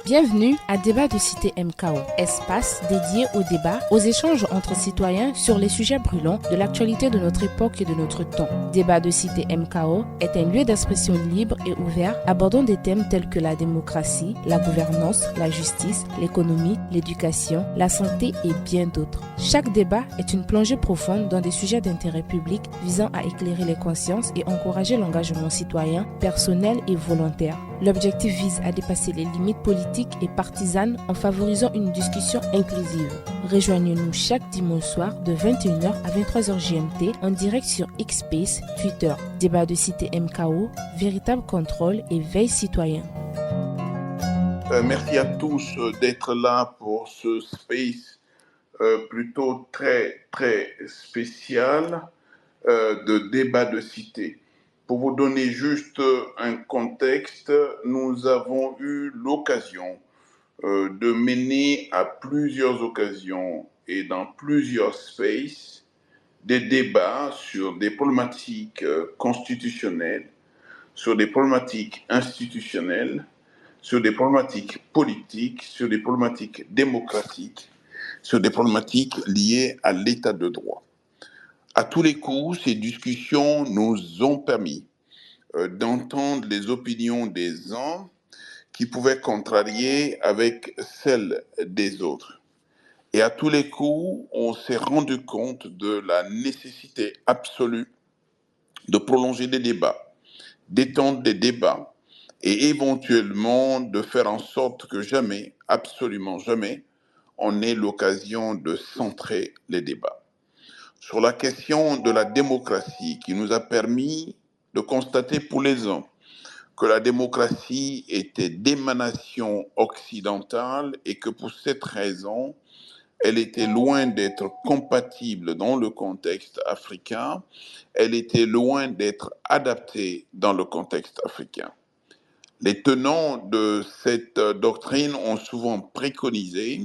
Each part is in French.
Bienvenue à Débat de Cité MKO, espace dédié au débat, aux échanges entre citoyens sur les sujets brûlants de l'actualité de notre époque et de notre temps. Débat de Cité MKO est un lieu d'expression libre et ouvert abordant des thèmes tels que la démocratie, la gouvernance, la justice, l'économie, l'éducation, la santé et bien d'autres. Chaque débat est une plongée profonde dans des sujets d'intérêt public visant à éclairer les consciences et encourager l'engagement citoyen, personnel et volontaire. L'objectif vise à dépasser les limites politiques et partisanes en favorisant une discussion inclusive. Rejoignez-nous chaque dimanche soir de 21h à 23h GMT en direct sur X-Space, Twitter. Débat de Cité MKO, véritable contrôle et veille citoyen. Merci à tous d'être là pour ce space plutôt très spécial de débat de cité. Pour vous donner juste un contexte, nous avons eu l'occasion de mener à plusieurs occasions et dans plusieurs spaces des débats sur des problématiques constitutionnelles, sur des problématiques institutionnelles, sur des problématiques politiques, sur des problématiques démocratiques, sur des problématiques liées à l'état de droit. À tous les coups, ces discussions nous ont permis d'entendre les opinions des uns qui pouvaient contrarier avec celles des autres. Et à tous les coups, on s'est rendu compte de la nécessité absolue de prolonger des débats, d'étendre des débats et éventuellement de faire en sorte que jamais, absolument jamais, on ait l'occasion de centrer les débats. Sur la question de la démocratie qui nous a permis de constater pour les uns que la démocratie était d'émanation occidentale et que pour cette raison, elle était loin d'être compatible dans le contexte africain, elle était loin d'être adaptée dans le contexte africain. Les tenants de cette doctrine ont souvent préconisé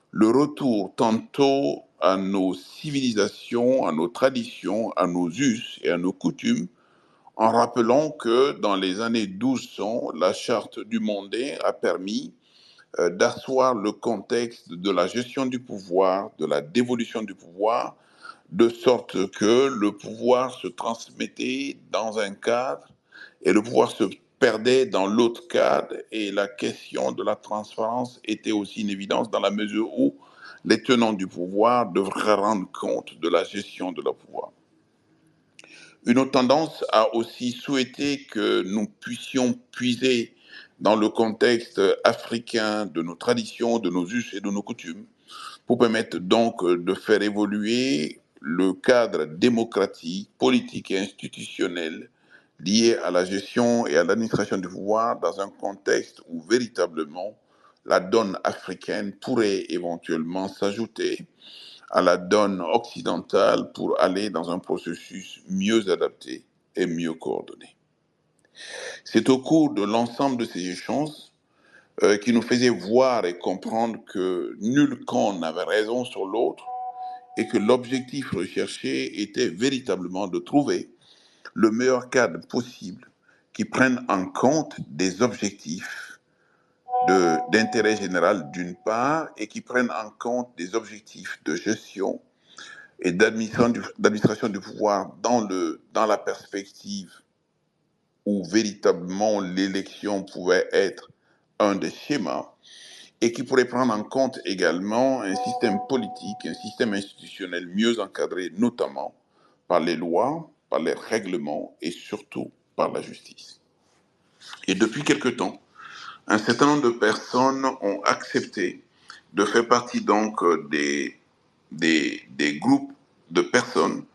le retour tantôt à nos civilisations, à nos traditions, à nos us et à nos coutumes, en rappelant que dans les années 1200, la charte du mondet a permis d'asseoir le contexte de la gestion du pouvoir, de la dévolution du pouvoir, de sorte que le pouvoir se transmettait dans un cadre et le pouvoir se perdait dans l'autre cadre, et la question de la transparence était aussi une évidence dans la mesure où les tenants du pouvoir devraient rendre compte de la gestion de leur pouvoir. Une autre tendance a aussi souhaité que nous puissions puiser dans le contexte africain de nos traditions, de nos us et de nos coutumes, pour permettre donc de faire évoluer le cadre démocratique, politique et institutionnel lié à la gestion et à l'administration du pouvoir dans un contexte où véritablement la donne africaine pourrait éventuellement s'ajouter à la donne occidentale pour aller dans un processus mieux adapté et mieux coordonné. C'est au cours de l'ensemble de ces échanges qui nous faisait voir et comprendre que nul camp n'avait raison sur l'autre et que l'objectif recherché était véritablement de trouver le meilleur cadre possible qui prenne en compte des objectifs d'intérêt général d'une part et qui prenne en compte des objectifs de gestion et d'administration du pouvoir dans la perspective où véritablement l'élection pouvait être un des schémas et qui pourrait prendre en compte également un système politique, un système institutionnel mieux encadré, notamment par les lois, par les règlements et surtout par la justice. Et depuis quelque temps, un certain nombre de personnes ont accepté de faire partie donc des groupes de personnes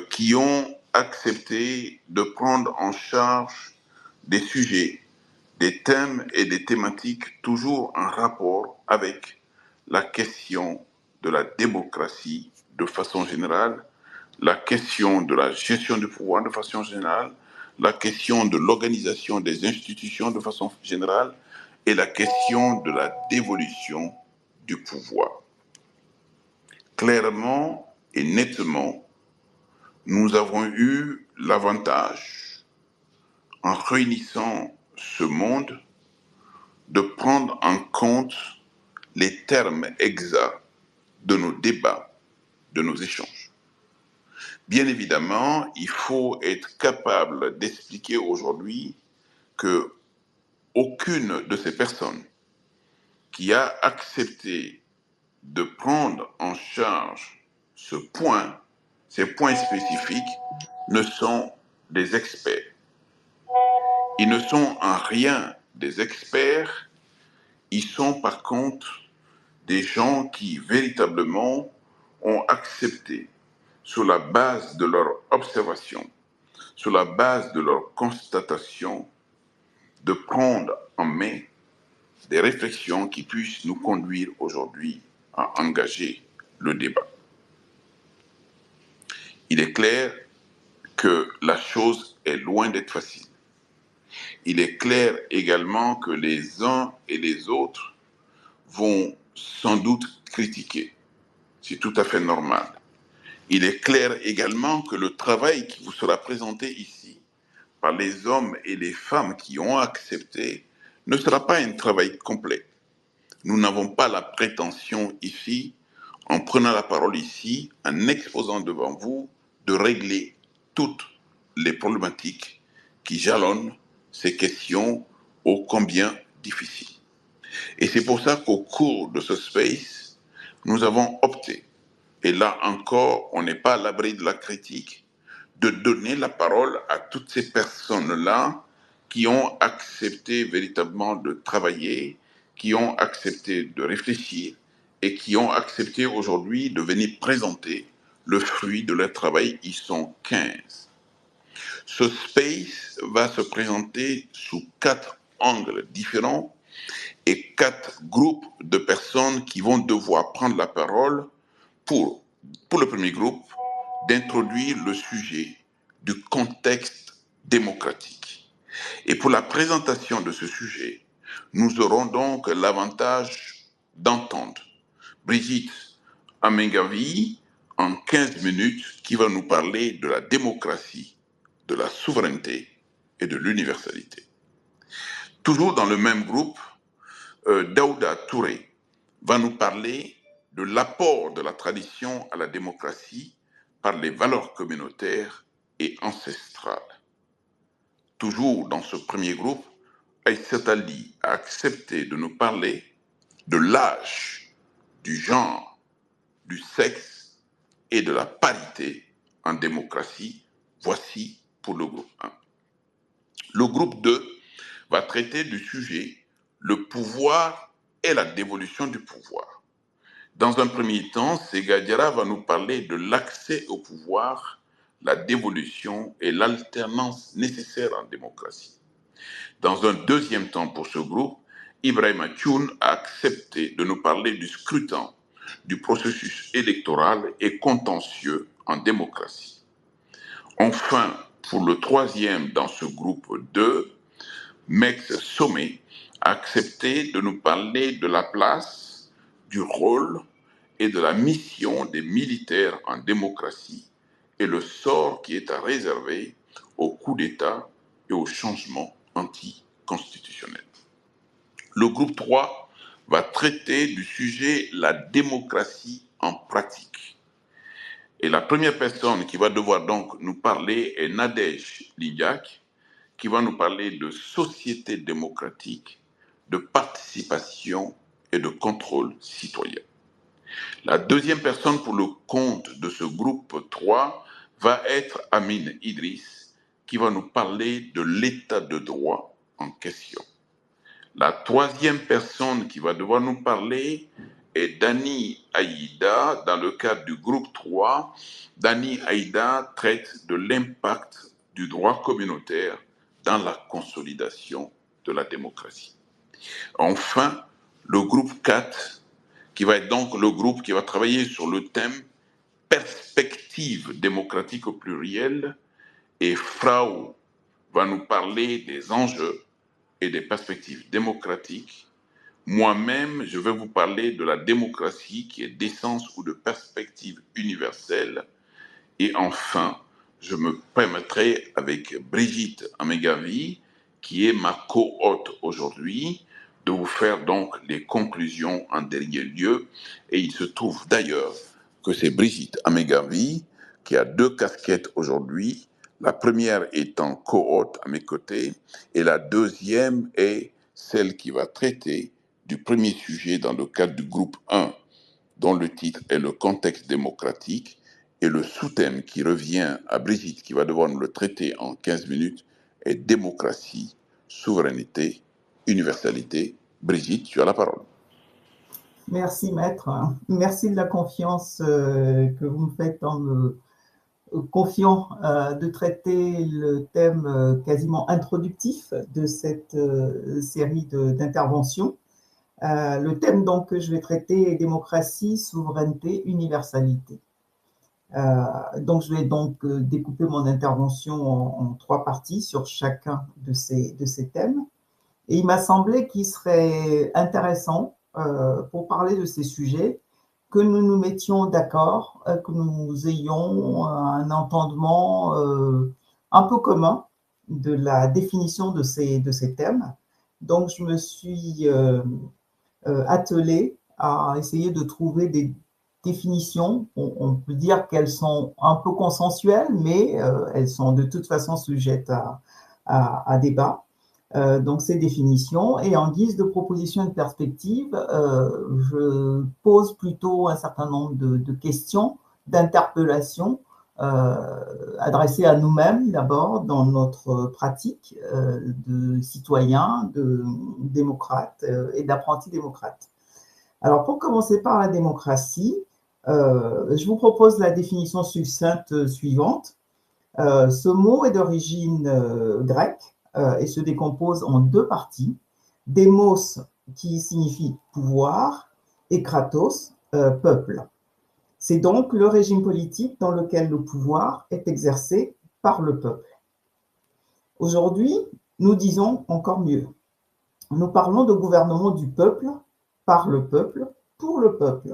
qui ont accepté de prendre en charge des sujets, des thèmes et des thématiques toujours en rapport avec la question de la démocratie de façon générale, la question de la gestion du pouvoir de façon générale, la question de l'organisation des institutions de façon générale et la question de la dévolution du pouvoir. Clairement et nettement, nous avons eu l'avantage, en réunissant ce monde, de prendre en compte les termes exacts de nos débats, de nos échanges. Bien évidemment, il faut être capable d'expliquer aujourd'hui que aucune de ces personnes qui a accepté de prendre en charge ces points spécifiques, ne sont des experts. Ils ne sont en rien des experts, ils sont par contre des gens qui véritablement ont accepté, sur la base de leur observation, sur la base de leur constatation, de prendre en main des réflexions qui puissent nous conduire aujourd'hui à engager le débat. Il est clair que la chose est loin d'être facile. Il est clair également que les uns et les autres vont sans doute critiquer. C'est tout à fait normal. Il est clair également que le travail qui vous sera présenté ici par les hommes et les femmes qui ont accepté ne sera pas un travail complet. Nous n'avons pas la prétention ici, en prenant la parole ici, en exposant devant vous, de régler toutes les problématiques qui jalonnent ces questions ô combien difficiles. Et c'est pour ça qu'au cours de ce space, nous avons opté, et là encore, on n'est pas à l'abri de la critique, de donner la parole à toutes ces personnes-là qui ont accepté véritablement de travailler, qui ont accepté de réfléchir et qui ont accepté aujourd'hui de venir présenter le fruit de leur travail. Ils sont 15. Ce space va se présenter sous 4 angles différents et 4 groupes de personnes qui vont devoir prendre la parole pour le premier groupe, d'introduire le sujet du contexte démocratique. Et pour la présentation de ce sujet, nous aurons donc l'avantage d'entendre Brigitte Amengavi en 15 minutes qui va nous parler de la démocratie, de la souveraineté et de l'universalité. Toujours dans le même groupe, Daouda Touré va nous parler de l'apport de la tradition à la démocratie par les valeurs communautaires et ancestrales. Toujours dans ce premier groupe, Aïssata Ali a accepté de nous parler de l'âge, du genre, du sexe et de la parité en démocratie. Voici pour le groupe 1. Le groupe 2 va traiter du sujet le pouvoir et la dévolution du pouvoir. Dans un premier temps, Sega Diarra va nous parler de l'accès au pouvoir, la dévolution et l'alternance nécessaires en démocratie. Dans un deuxième temps pour ce groupe, Ibrahima Thioune a accepté de nous parler du scrutin, du processus électoral et contentieux en démocratie. Enfin, pour le troisième dans ce groupe 2, Mex Sommet a accepté de nous parler de la place, du rôle et de la mission des militaires en démocratie et le sort qui est à réserver aux coups d'État et aux changements anticonstitutionnels. Le groupe 3 va traiter du sujet la démocratie en pratique. Et la première personne qui va devoir donc nous parler est Nadège Lignac, qui va nous parler de société démocratique, de participation et de contrôle citoyen. La deuxième personne pour le compte de ce groupe 3 va être Amine Idriss, qui va nous parler de l'état de droit en question. La troisième personne qui va devoir nous parler est Dani Aïda. Dans le cadre du groupe 3, Dani Aïda traite de l'impact du droit communautaire dans la consolidation de la démocratie. Enfin, le groupe 4, qui va être donc le groupe qui va travailler sur le thème perspective démocratique au pluriel, et Frau va nous parler des enjeux et des perspectives démocratiques. Moi-même, je vais vous parler de la démocratie qui est d'essence ou de perspective universelle. Et enfin, je me permettrai avec Brigitte Amengavi, qui est ma co-hôte aujourd'hui, de vous faire donc les conclusions en dernier lieu. Et il se trouve d'ailleurs que c'est Brigitte Amégavi qui a deux casquettes aujourd'hui. La première étant co-hôte à mes côtés et la deuxième est celle qui va traiter du premier sujet dans le cadre du groupe 1, dont le titre est le contexte démocratique, et le sous-thème qui revient à Brigitte, qui va devoir nous le traiter en 15 minutes, est démocratie, souveraineté, universalité. Brigitte, tu as la parole. Merci, maître. Merci de la confiance que vous me faites en me confiant de traiter le thème quasiment introductif de cette série d'interventions. Le thème donc que je vais traiter est démocratie, souveraineté, universalité. Donc je vais donc découper mon intervention en trois parties sur chacun de ces thèmes. Et il m'a semblé qu'il serait intéressant pour parler de ces sujets que nous nous mettions d'accord, que nous ayons un entendement un peu commun de la définition de ces thèmes. Donc je me suis attelée à essayer de trouver des définitions. On peut dire qu'elles sont un peu consensuelles, mais elles sont de toute façon sujettes à débat. Donc ces définitions, et en guise de proposition et de perspective, je pose plutôt un certain nombre de questions, d'interpellations adressées à nous-mêmes d'abord dans notre pratique de citoyens, de démocrates et d'apprentis démocrates. Alors pour commencer par la démocratie, je vous propose la définition succincte suivante. Ce mot est d'origine grecque et se décompose en deux parties. Démos, qui signifie pouvoir, et kratos, peuple. C'est donc le régime politique dans lequel le pouvoir est exercé par le peuple. Aujourd'hui, nous disons encore mieux. Nous parlons de gouvernement du peuple, par le peuple, pour le peuple.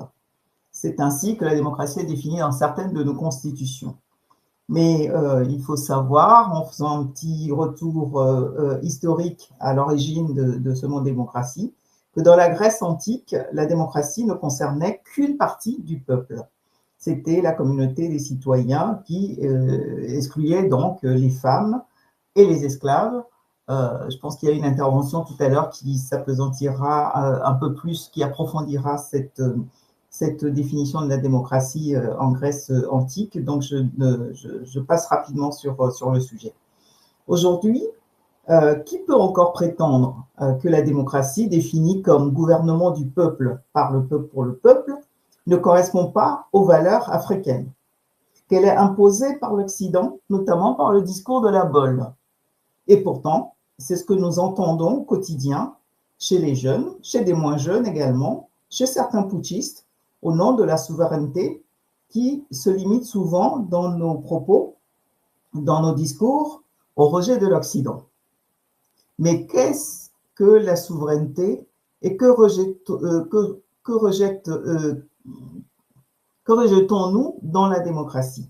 C'est ainsi que la démocratie est définie dans certaines de nos constitutions. Mais il faut savoir, en faisant un petit retour historique à l'origine de ce mot démocratie, que dans la Grèce antique, la démocratie ne concernait qu'une partie du peuple. C'était la communauté des citoyens qui excluait donc les femmes et les esclaves. Je pense qu'il y a une intervention tout à l'heure qui s'apesantira un peu plus, qui approfondira cette définition de la démocratie en Grèce antique. Donc, je passe rapidement sur le sujet. Aujourd'hui, qui peut encore prétendre que la démocratie, définie comme gouvernement du peuple, par le peuple, pour le peuple, ne correspond pas aux valeurs africaines, qu'elle est imposée par l'Occident, notamment par le discours de la Bolle. Et pourtant, c'est ce que nous entendons au quotidien chez les jeunes, chez des moins jeunes également, chez certains putschistes, au nom de la souveraineté, qui se limite souvent dans nos propos, dans nos discours, au rejet de l'Occident. Mais qu'est-ce que la souveraineté et que rejetons-nous dans la démocratie?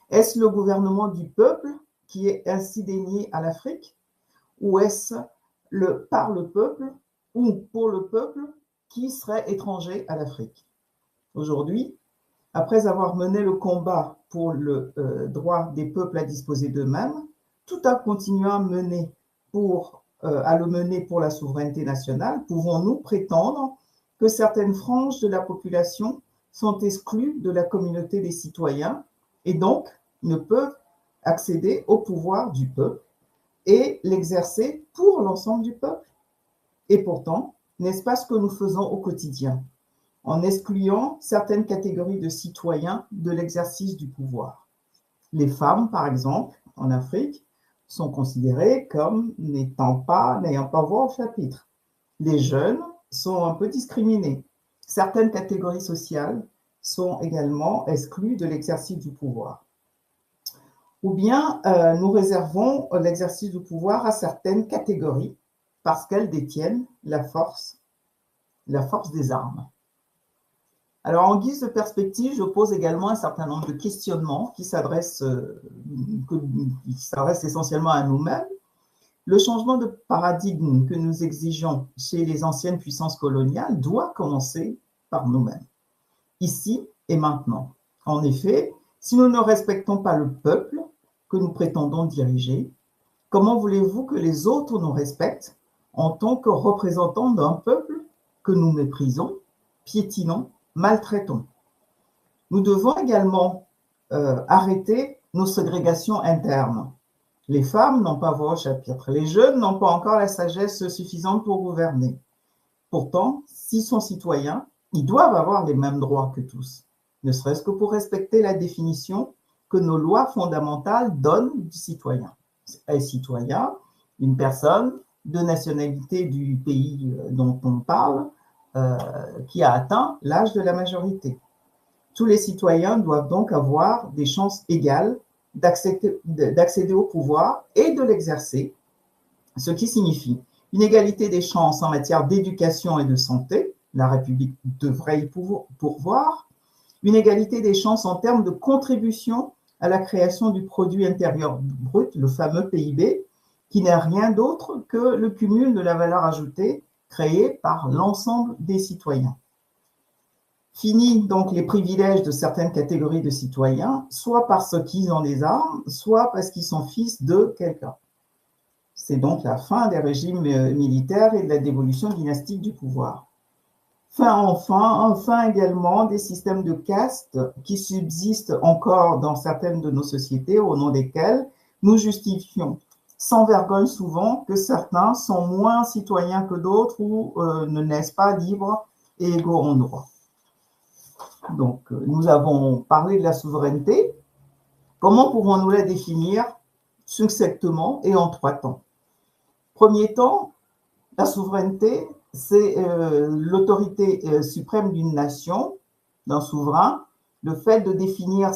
Est-ce le gouvernement du peuple qui est ainsi dénié à l'Afrique, ou est-ce par le peuple ou pour le peuple qui serait étranger à l'Afrique? Aujourd'hui, après avoir mené le combat pour le droit des peuples à disposer d'eux-mêmes, tout en continuant à le mener pour la souveraineté nationale, pouvons-nous prétendre que certaines franges de la population sont exclues de la communauté des citoyens et donc ne peuvent accéder au pouvoir du peuple et l'exercer pour l'ensemble du peuple? Et pourtant, n'est-ce pas ce que nous faisons au quotidien, en excluant certaines catégories de citoyens de l'exercice du pouvoir? Les femmes, par exemple, en Afrique, sont considérées comme n'ayant pas voix au chapitre. Les jeunes sont un peu discriminés. Certaines catégories sociales sont également exclues de l'exercice du pouvoir. Ou bien nous réservons l'exercice du pouvoir à certaines catégories parce qu'elles détiennent la force des armes. Alors, en guise de perspective, je pose également un certain nombre de questionnements qui s'adressent essentiellement à nous-mêmes, Le changement de paradigme que nous exigeons chez les anciennes puissances coloniales doit commencer par nous-mêmes, ici et maintenant. En effet, si nous ne respectons pas le peuple que nous prétendons diriger, comment voulez-vous que les autres nous respectent en tant que représentants d'un peuple que nous méprisons, piétinons, maltraitons? Nous devons également arrêter nos ségrégations internes. Les femmes n'ont pas voix au chapitre. Les jeunes n'ont pas encore la sagesse suffisante pour gouverner. Pourtant, s'ils sont citoyens, ils doivent avoir les mêmes droits que tous, ne serait-ce que pour respecter la définition que nos lois fondamentales donnent du citoyen. Un citoyen, une personne de nationalité du pays dont on parle, qui a atteint l'âge de la majorité. Tous les citoyens doivent donc avoir des chances égales d'accéder au pouvoir et de l'exercer, ce qui signifie une égalité des chances en matière d'éducation et de santé, la République devrait y pourvoir, une égalité des chances en termes de contribution à la création du produit intérieur brut, le fameux PIB, qui n'est rien d'autre que le cumul de la valeur ajoutée créée par l'ensemble des citoyens. Fini donc les privilèges de certaines catégories de citoyens, soit parce qu'ils ont des armes, soit parce qu'ils sont fils de quelqu'un. C'est donc la fin des régimes militaires et de la dévolution dynastique du pouvoir. Enfin également des systèmes de caste qui subsistent encore dans certaines de nos sociétés, au nom desquels nous justifions sans vergogne souvent que certains sont moins citoyens que d'autres ou ne naissent pas libres et égaux en droit. Donc, nous avons parlé de la souveraineté. Comment pourrons-nous la définir succinctement et en 3 temps? Premier temps, la souveraineté, c'est l'autorité suprême d'une nation, d'un souverain, le fait de détenir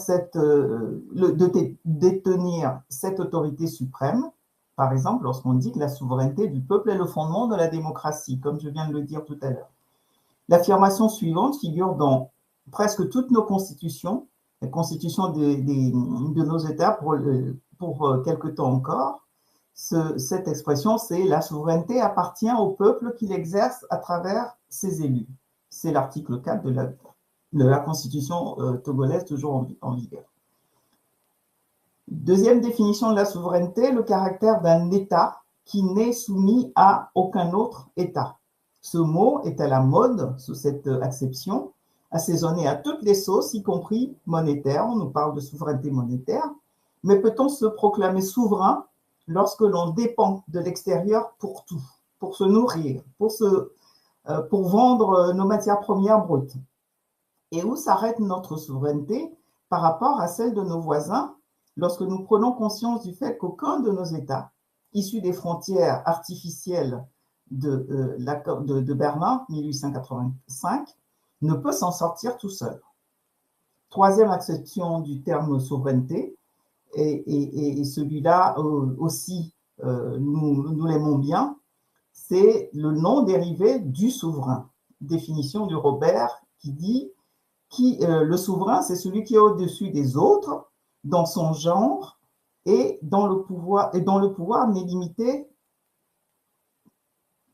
cette autorité suprême. Par exemple, lorsqu'on dit que la souveraineté du peuple est le fondement de la démocratie, comme je viens de le dire tout à l'heure. L'affirmation suivante figure dans presque toutes nos constitutions, la constitution de nos États pour quelque temps encore. Cette expression, c'est « la souveraineté appartient au peuple qui l'exerce à travers ses élus ». C'est l'article 4 de la constitution togolaise, toujours en vigueur. Deuxième définition de la souveraineté, le caractère d'un État qui n'est soumis à aucun autre État. Ce mot est à la mode sous cette acception, assaisonné à toutes les sauces, y compris monétaire. On nous parle de souveraineté monétaire. Mais peut-on se proclamer souverain lorsque l'on dépend de l'extérieur pour tout, pour se nourrir, pour vendre nos matières premières brutes? Et où s'arrête notre souveraineté par rapport à celle de nos voisins lorsque nous prenons conscience du fait qu'aucun de nos États, issus des frontières artificielles de Berlin, 1885, ne peut s'en sortir tout seul? Troisième acception du terme souveraineté, et celui-là aussi, nous l'aimons bien, c'est le nom dérivé du souverain. Définition du Robert qui dit le souverain, c'est celui qui est au-dessus des autres dans son genre et dont le pouvoir n'est limité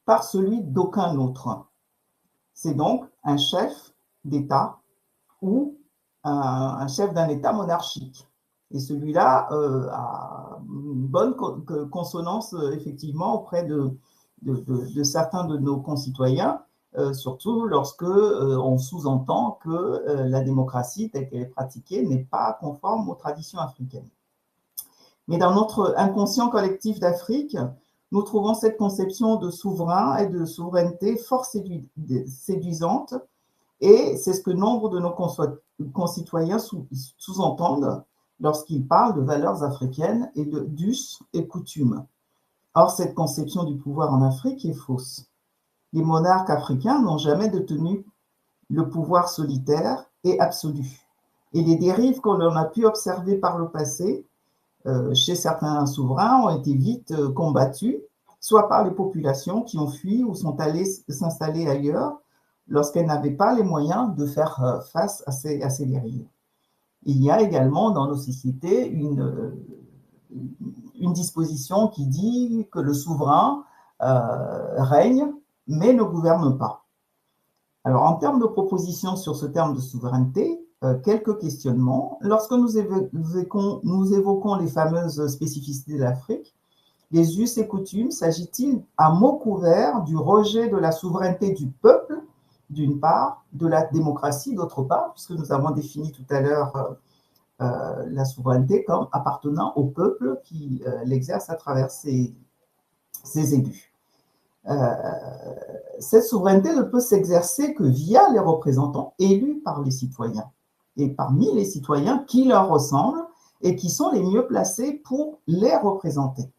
par celui d'aucun autre. C'est donc un chef d'État ou un chef d'un État monarchique. Et celui-là a une bonne consonance, effectivement, auprès de certains de nos concitoyens, surtout lorsque on sous-entend que la démocratie, telle qu'elle est pratiquée, n'est pas conforme aux traditions africaines. Mais dans notre inconscient collectif d'Afrique, nous trouvons cette conception de souverain et de souveraineté fort séduisante, et c'est ce que nombre de nos concitoyens sous-entendent lorsqu'ils parlent de valeurs africaines et de d'us et coutumes. Or, cette conception du pouvoir en Afrique est fausse. Les monarques africains n'ont jamais détenu le pouvoir solitaire et absolu. Et les dérives qu'on a pu observer par le passé chez certains souverains ont été vite combattues, soit par les populations qui ont fui ou sont allées s'installer ailleurs lorsqu'elles n'avaient pas les moyens de faire face à ces dérives. Il y a également dans nos sociétés une disposition qui dit que le souverain règne, mais ne gouverne pas. Alors, en termes de propositions sur ce terme de souveraineté, quelques questionnements. Lorsque nous évoquons les fameuses spécificités de l'Afrique, les us et coutumes, s'agit-il à mot couvert du rejet de la souveraineté du peuple, d'une part, de la démocratie, d'autre part, puisque nous avons défini tout à l'heure la souveraineté comme appartenant au peuple qui l'exerce à travers ses élus. Cette souveraineté ne peut s'exercer que via les représentants élus par les citoyens. Et parmi les citoyens qui leur ressemblent et qui sont les mieux placés pour les représenter.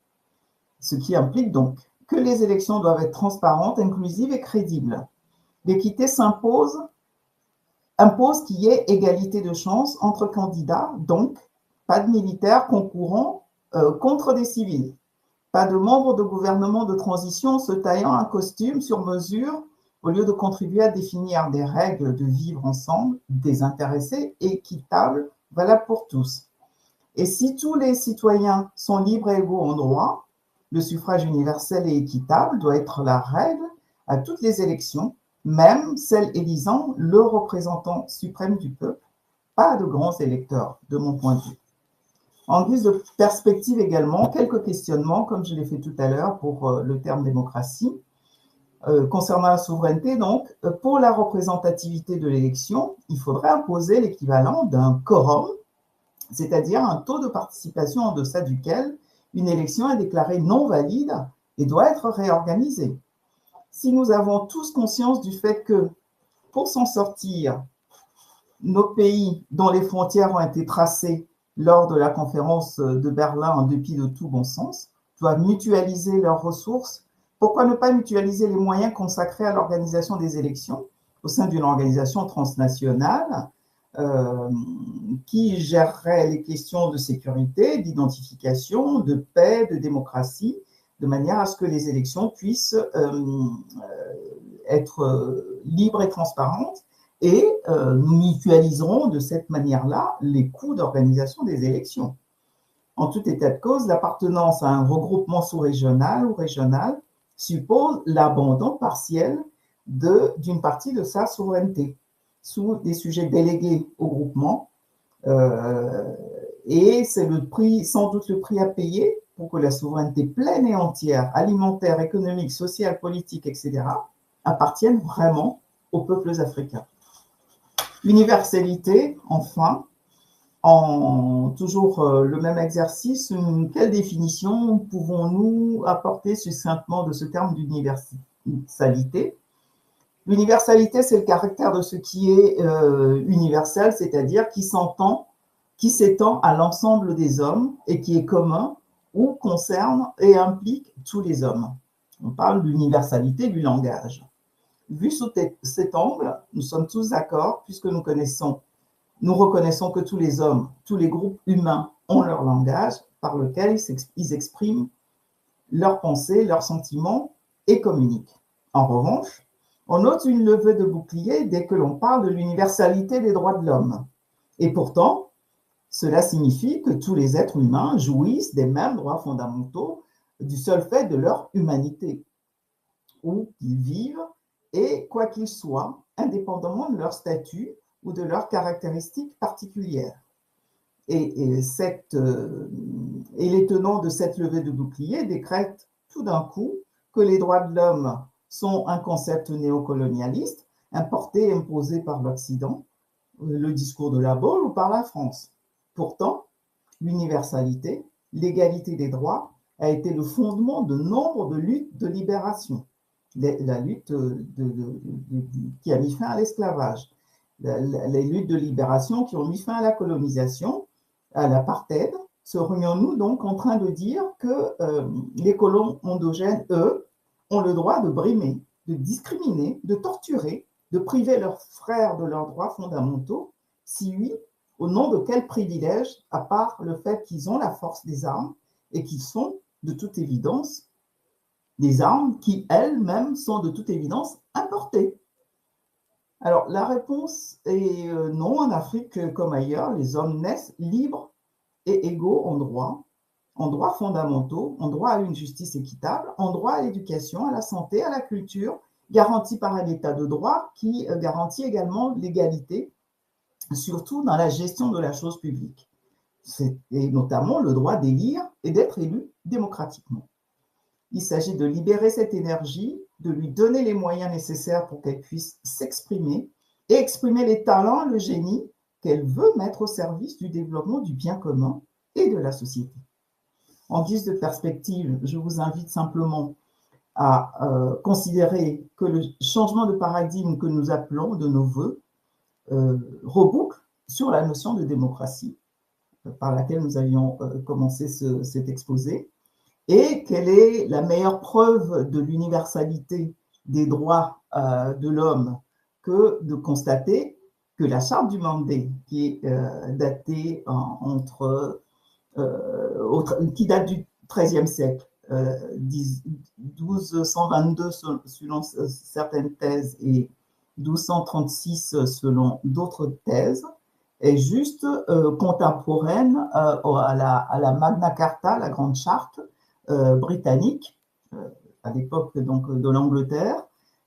Ce qui implique donc que les élections doivent être transparentes, inclusives et crédibles. L'équité impose qu'il y ait égalité de chance entre candidats, donc pas de militaires concourant contre des civils, pas de membres de gouvernement de transition se taillant un costume sur mesure au lieu de contribuer à définir des règles de vivre ensemble, désintéressées, équitables, valables pour tous. Et si tous les citoyens sont libres et égaux en droit, le suffrage universel et équitable doit être la règle à toutes les élections, même celles élisant le représentant suprême du peuple, pas de grands électeurs, de mon point de vue. En guise de perspective également, quelques questionnements, comme je l'ai fait tout à l'heure pour le terme démocratie. Concernant la souveraineté, donc, pour la représentativité de l'élection, il faudrait imposer l'équivalent d'un quorum, c'est-à-dire un taux de participation en deçà duquel une élection est déclarée non valide et doit être réorganisée. Si nous avons tous conscience du fait que, pour s'en sortir, nos pays dont les frontières ont été tracées lors de la conférence de Berlin en dépit de tout bon sens, doivent mutualiser leurs ressources. Pourquoi ne pas mutualiser les moyens consacrés à l'organisation des élections au sein d'une organisation transnationale qui gérerait les questions de sécurité, d'identification, de paix, de démocratie, de manière à ce que les élections puissent être libres et transparentes, et nous mutualiserons de cette manière-là les coûts d'organisation des élections. En tout état de cause, l'appartenance à un regroupement sous-régional ou régional suppose l'abandon partiel d'une partie de sa souveraineté sous des sujets délégués au groupement, et c'est sans doute le prix à payer pour que la souveraineté pleine et entière, alimentaire, économique, sociale, politique, etc., appartienne vraiment aux peuples africains. Universalité, enfin, en toujours le même exercice, quelle définition pouvons-nous apporter succinctement de ce terme d'universalité? L'universalité, c'est le caractère de ce qui est universel, c'est-à-dire qui s'étend à l'ensemble des hommes et qui est commun ou concerne et implique tous les hommes. On parle d'universalité du langage. Vu sous cet angle, nous sommes tous d'accord puisque nous reconnaissons que tous les hommes, tous les groupes humains ont leur langage par lequel ils expriment leurs pensées, leurs sentiments et communiquent. En revanche, on note une levée de bouclier dès que l'on parle de l'universalité des droits de l'homme. Et pourtant, cela signifie que tous les êtres humains jouissent des mêmes droits fondamentaux du seul fait de leur humanité, où ils vivent et quoi qu'ils soient, indépendamment de leur statut ou de leurs caractéristiques particulières. Et les tenants de cette levée de bouclier décrètent tout d'un coup que les droits de l'homme sont un concept néocolonialiste, importé et imposé par l'Occident, le discours de la Baule ou par la France. Pourtant, l'universalité, l'égalité des droits a été le fondement de nombre de luttes de libération. La lutte qui a mis fin à l'esclavage, les luttes de libération qui ont mis fin à la colonisation, à l'apartheid. Serions-nous donc en train de dire que les colons endogènes, eux, ont le droit de brimer, de discriminer, de torturer, de priver leurs frères de leurs droits fondamentaux? Si oui, au nom de quel privilège, à part le fait qu'ils ont la force des armes et qu'ils sont, de toute évidence, des armes qui, elles-mêmes, sont de toute évidence importées? Alors, la réponse est non. En Afrique comme ailleurs, les hommes naissent libres et égaux en droit. en droits fondamentaux, en droit à une justice équitable, en droit à l'éducation, à la santé, à la culture, garanti par un état de droit qui garantit également l'égalité, surtout dans la gestion de la chose publique, et notamment le droit d'élire et d'être élu démocratiquement. Il s'agit de libérer cette énergie, de lui donner les moyens nécessaires pour qu'elle puisse s'exprimer et exprimer les talents, le génie qu'elle veut mettre au service du développement du bien commun et de la société. En guise de perspective, je vous invite simplement à considérer que le changement de paradigme que nous appelons de nos voeux reboucle sur la notion de démocratie par laquelle nous avions commencé cet exposé, et quelle est la meilleure preuve de l'universalité des droits de l'homme que de constater que la charte du Mandé, qui est datée qui date du XIIIe siècle, 1222 selon certaines thèses et 1236 selon d'autres thèses, est juste contemporaine à la Magna Carta, la Grande Charte britannique, à l'époque donc de l'Angleterre,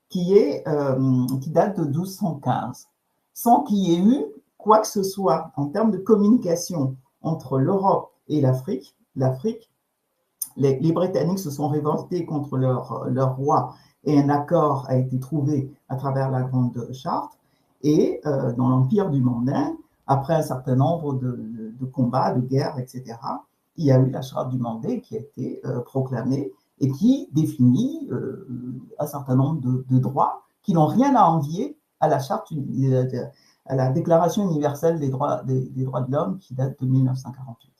qui date de 1215, sans qu'il y ait eu quoi que ce soit en termes de communication entre l'Europe et l'Afrique. Les Britanniques se sont révoltés contre leur roi et un accord a été trouvé à travers la Grande Charte. Et dans l'Empire du Mandin, après un certain nombre de combats, de guerres, etc., il y a eu la Charte du Mandé qui a été proclamée et qui définit un certain nombre de droits qui n'ont rien à envier à la Charte, à la Déclaration universelle des droits de l'homme qui date de 1948.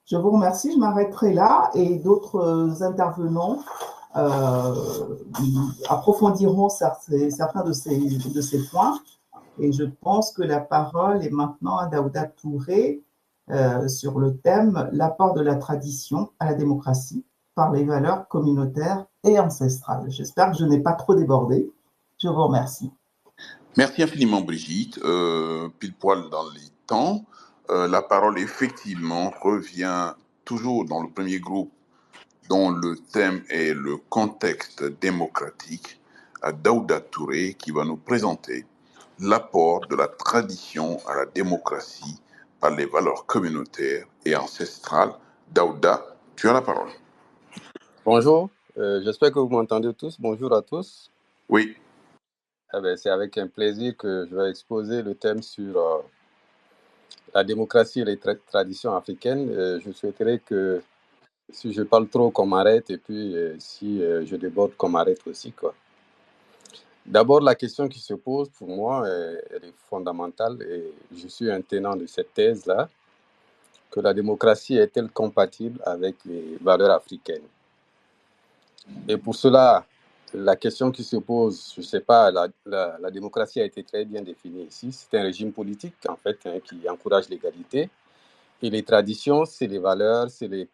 Je vous remercie, je m'arrêterai là et d'autres intervenants approfondiront certains de ces points. Et je pense que la parole est maintenant à Daouda Touré sur le thème « L'apport de la tradition à la démocratie par les valeurs communautaires et ancestrales ». J'espère que je n'ai pas trop débordé. Je vous remercie. Merci infiniment, Brigitte. Pile poil dans les temps. La parole, effectivement, revient toujours dans le premier groupe dont le thème est le contexte démocratique, à Daouda Touré qui va nous présenter l'apport de la tradition à la démocratie par les valeurs communautaires et ancestrales. Daouda, tu as la parole. Bonjour, j'espère que vous m'entendez tous. Bonjour à tous. Oui. C'est avec un plaisir que je vais exposer le thème sur la démocratie et les traditions africaines. Je souhaiterais que si je parle trop, qu'on m'arrête, et puis si je déborde, qu'on m'arrête aussi, quoi. D'abord, la question qui se pose pour moi, elle est fondamentale, et je suis un tenant de cette thèse-là, que la démocratie est-elle compatible avec les valeurs africaines? Et pour cela, la question qui se pose, je ne sais pas, la démocratie a été très bien définie ici. C'est un régime politique, en fait, qui encourage l'égalité. Et les traditions, c'est les valeurs, c'est les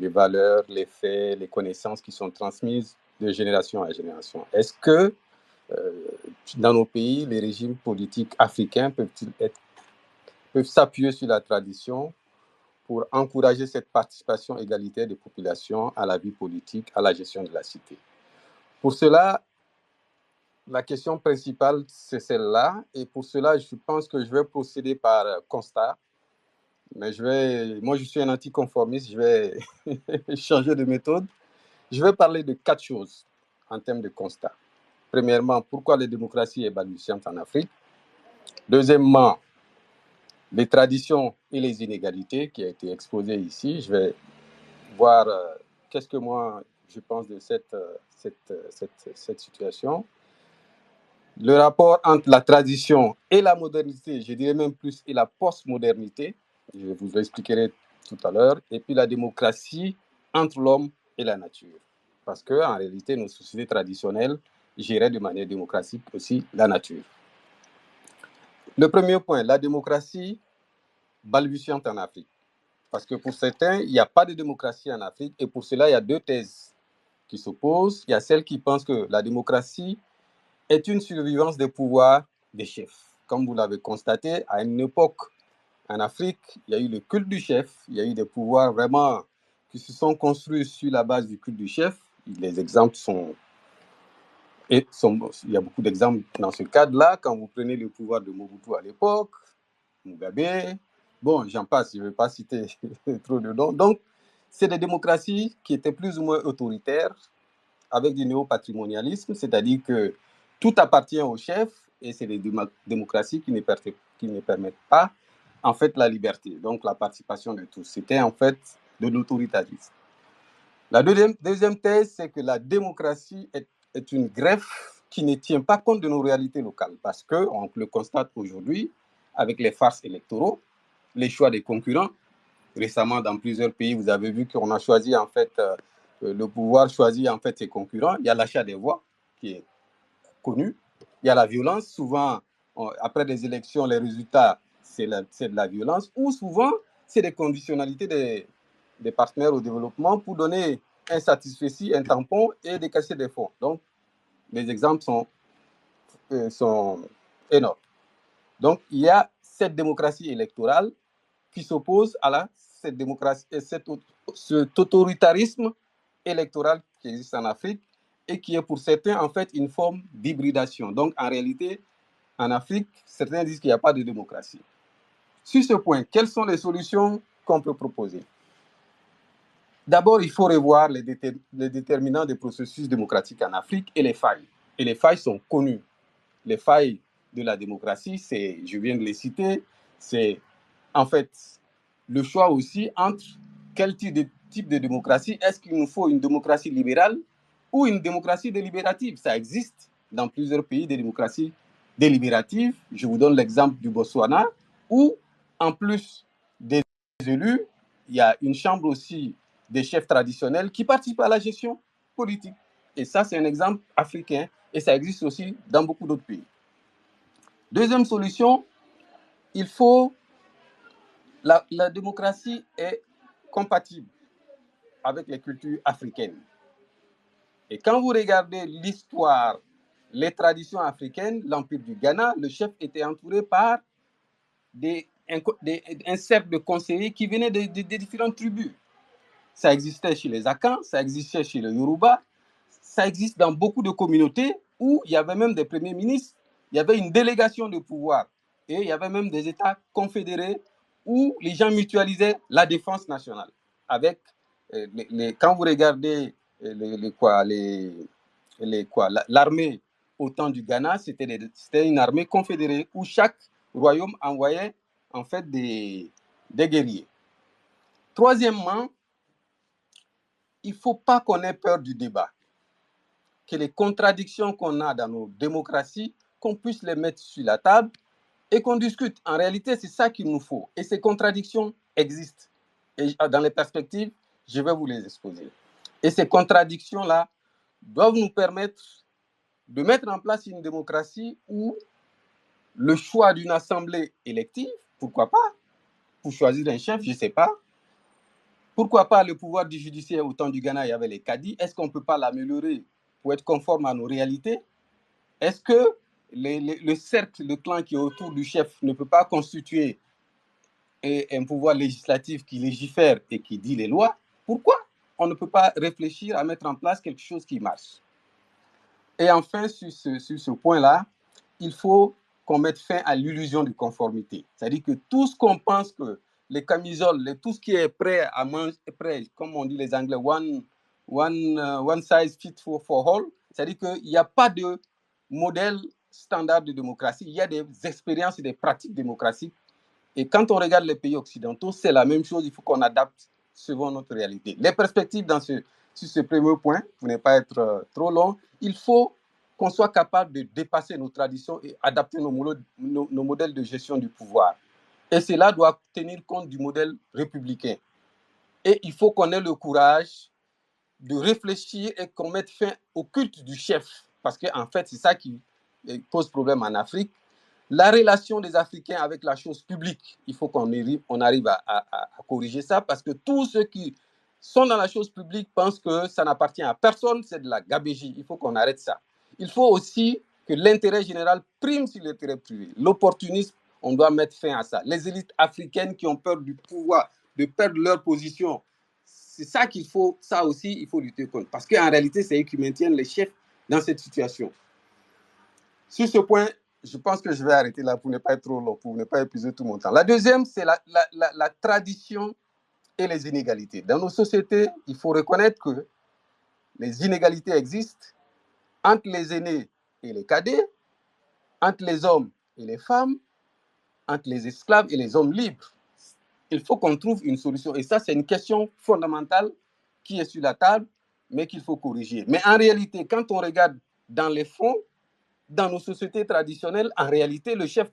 valeurs, les faits, les connaissances qui sont transmises de génération à génération. Est-ce que dans nos pays, les régimes politiques africains peuvent s'appuyer sur la tradition pour encourager cette participation égalitaire des populations à la vie politique, à la gestion de la cité? Pour cela, la question principale, c'est celle-là. Et pour cela, je pense que je vais procéder par constat. Mais moi, je suis un anticonformiste, je vais changer de méthode. Je vais parler de 4 choses en termes de constat. Premièrement, pourquoi la démocratie est balbutiante en Afrique. Deuxièmement, les traditions et les inégalités qui a été exposées ici. Je vais voir qu'est-ce que moi, je pense de cette situation. Le rapport entre la tradition et la modernité, je dirais même plus, et la postmodernité, je vous expliquerai tout à l'heure, et puis la démocratie entre l'homme et la nature. Parce qu'en réalité, nos sociétés traditionnelles géraient de manière démocratique aussi la nature. Le premier point, la démocratie balbutiante en Afrique. Parce que pour certains, il n'y a pas de démocratie en Afrique, et pour cela, il y a 2 thèses qui s'opposent. Il y a celle qui pense que la démocratie est une survivance des pouvoirs des chefs. Comme vous l'avez constaté, à une époque, en Afrique, il y a eu le culte du chef, il y a eu des pouvoirs vraiment qui se sont construits sur la base du culte du chef. Les exemples il y a beaucoup d'exemples dans ce cadre-là. Quand vous prenez le pouvoir de Mobutu à l'époque, Mugabe, bon, j'en passe, je ne vais pas citer trop de noms. Donc, c'est des démocraties qui étaient plus ou moins autoritaires, avec du néo-patrimonialisme, c'est-à-dire que tout appartient au chef, et c'est des démocraties qui ne permettent pas, en fait, la liberté, donc la participation de tous. C'était, en fait, de l'autoritarisme. La deuxième thèse, c'est que la démocratie est une greffe qui ne tient pas compte de nos réalités locales, parce qu'on le constate aujourd'hui avec les farces électoraux, les choix des concurrents. Récemment, dans plusieurs pays, vous avez vu qu'on a choisi, en fait, le pouvoir choisit, en fait, ses concurrents. Il y a l'achat des voix, qui est connu. Il y a la violence. Souvent, après des élections, les résultats, c'est de la violence. Ou souvent, c'est des conditionnalités des partenaires au développement pour donner un satisfecit, un tampon et décaisser des fonds. Donc, les exemples sont énormes. Donc, il y a cette démocratie électorale qui s'oppose à cette démocratie, cet autoritarisme électoral qui existe en Afrique et qui est pour certains, en fait, une forme d'hybridation. Donc, en réalité, en Afrique, certains disent qu'il n'y a pas de démocratie. Sur ce point, quelles sont les solutions qu'on peut proposer? D'abord, il faut revoir les déterminants des processus démocratiques en Afrique et les failles. Et les failles sont connues. Les failles de la démocratie, je viens de les citer, c'est en fait le choix aussi entre quel type de démocratie. Est-ce qu'il nous faut une démocratie libérale ou une démocratie délibérative? Ça existe dans plusieurs pays des démocraties délibératives. Je vous donne l'exemple du Botswana, où en plus des élus, il y a une chambre aussi des chefs traditionnels qui participent à la gestion politique. Et ça, c'est un exemple africain et ça existe aussi dans beaucoup d'autres pays. Deuxième solution, il faut... La démocratie est compatible avec les cultures africaines. Et quand vous regardez l'histoire, les traditions africaines, l'Empire du Ghana, le chef était entouré par un cercle de conseillers qui venaient de différentes tribus. Ça existait chez les Akans, ça existait chez les Yoruba, ça existe dans beaucoup de communautés où il y avait même des premiers ministres, il y avait une délégation de pouvoir et il y avait même des États confédérés où les gens mutualisaient la défense nationale. Avec quand vous regardez l'armée au temps du Ghana, c'était une armée confédérée où chaque royaume envoyait en fait des guerriers. Troisièmement, il ne faut pas qu'on ait peur du débat, que les contradictions qu'on a dans nos démocraties, qu'on puisse les mettre sur la table et qu'on discute. En réalité, c'est ça qu'il nous faut. Et ces contradictions existent. Et dans les perspectives, je vais vous les exposer. Et ces contradictions-là doivent nous permettre de mettre en place une démocratie où le choix d'une assemblée élective, pourquoi pas, pour choisir un chef, je ne sais pas. Pourquoi pas le pouvoir du judiciaire au temps du Ghana, il y avait les cadis. Est-ce qu'on ne peut pas l'améliorer pour être conforme à nos réalités? Est-ce que le cercle de clan qui est autour du chef ne peut pas constituer un pouvoir législatif qui légifère et qui dit les lois? Pourquoi on ne peut pas réfléchir à mettre en place quelque chose qui marche? Et enfin, sur ce point-là, il faut qu'on mette fin à l'illusion de conformité. C'est-à-dire que tout ce qu'on pense que les camisoles, tout ce qui est prêt à manger, comme on dit les Anglais, one size fit for all, c'est-à-dire qu'il n'y a pas de modèle standard de démocratie, il y a des expériences et des pratiques démocratiques. Et quand on regarde les pays occidentaux, c'est la même chose, il faut qu'on adapte selon notre réalité. Les perspectives sur ce premier point, pour ne pas être trop long, il faut qu'on soit capable de dépasser nos traditions et adapter nos modèles de gestion du pouvoir. Et cela doit tenir compte du modèle républicain. Et il faut qu'on ait le courage de réfléchir et qu'on mette fin au culte du chef. Parce qu'en fait, c'est ça qui pose problème en Afrique. La relation des Africains avec la chose publique, il faut qu'on arrive à corriger ça, parce que tous ceux qui sont dans la chose publique pensent que ça n'appartient à personne, c'est de la gabégie. Il faut qu'on arrête ça. Il faut aussi que l'intérêt général prime sur l'intérêt privé. L'opportunisme, on doit mettre fin à ça. Les élites africaines qui ont peur du pouvoir, de perdre leur position, c'est ça qu'il faut, ça aussi, il faut lutter contre. Parce qu'en réalité, c'est eux qui maintiennent les chefs dans cette situation. Sur ce point, je pense que je vais arrêter là pour ne pas être trop long, pour ne pas épuiser tout mon temps. La deuxième, c'est la tradition et les inégalités. Dans nos sociétés, il faut reconnaître que les inégalités existent entre les aînés et les cadets, entre les hommes et les femmes, entre les esclaves et les hommes libres. Il faut qu'on trouve une solution. Et ça, c'est une question fondamentale qui est sur la table, mais qu'il faut corriger. Mais en réalité, quand on regarde dans les fonds, dans nos sociétés traditionnelles, en réalité, le chef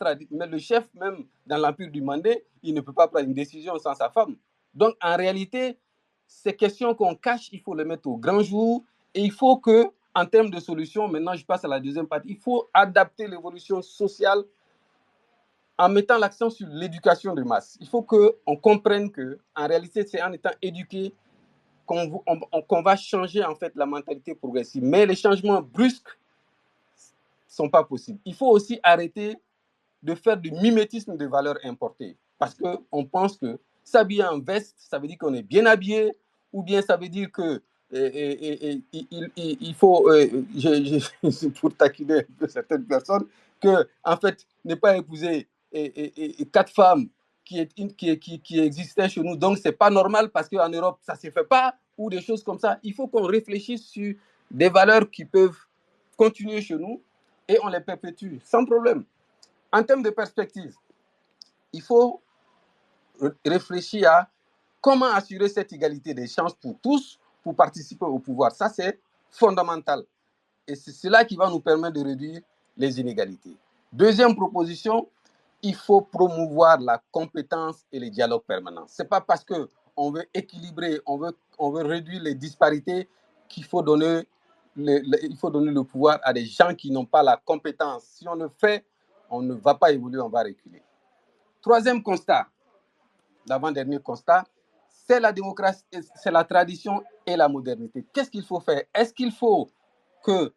même dans l'Empire du Mandé, il ne peut pas prendre une décision sans sa femme. Donc, en réalité, ces questions qu'on cache, il faut les mettre au grand jour. Et il faut que, en termes de solutions, maintenant je passe à la deuxième partie, il faut adapter l'évolution sociale en mettant l'accent sur l'éducation de masse. Il faut qu'on comprenne qu'en réalité, c'est en étant éduqué qu'on va changer en fait la mentalité progressive. Mais les changements brusques ne sont pas possibles. Il faut aussi arrêter de faire du mimétisme de valeurs importées. Parce qu'on pense que s'habiller en veste, ça veut dire qu'on est bien habillé, ou bien ça veut dire que il faut, pour taquiner un peu certaines personnes, que en fait, ne pas épouser 4 femmes qui existaient chez nous, donc c'est pas normal parce qu'en Europe, ça se fait pas, ou des choses comme ça. Il faut qu'on réfléchisse sur des valeurs qui peuvent continuer chez nous et on les perpétue sans problème. En termes de perspective, il faut réfléchir à comment assurer cette égalité des chances pour tous pour participer au pouvoir. Ça, c'est fondamental. Et c'est cela qui va nous permettre de réduire les inégalités. Deuxième proposition, il faut promouvoir la compétence et le dialogue permanent. Ce n'est pas parce qu'on veut équilibrer, on veut réduire les disparités qu'il faut donner le pouvoir à des gens qui n'ont pas la compétence. Si on le fait, on ne va pas évoluer, on va reculer. Troisième constat, l'avant-dernier constat, c'est la démocratie, c'est la tradition et la modernité. Qu'est-ce qu'il faut faire? Est-ce qu'il faut que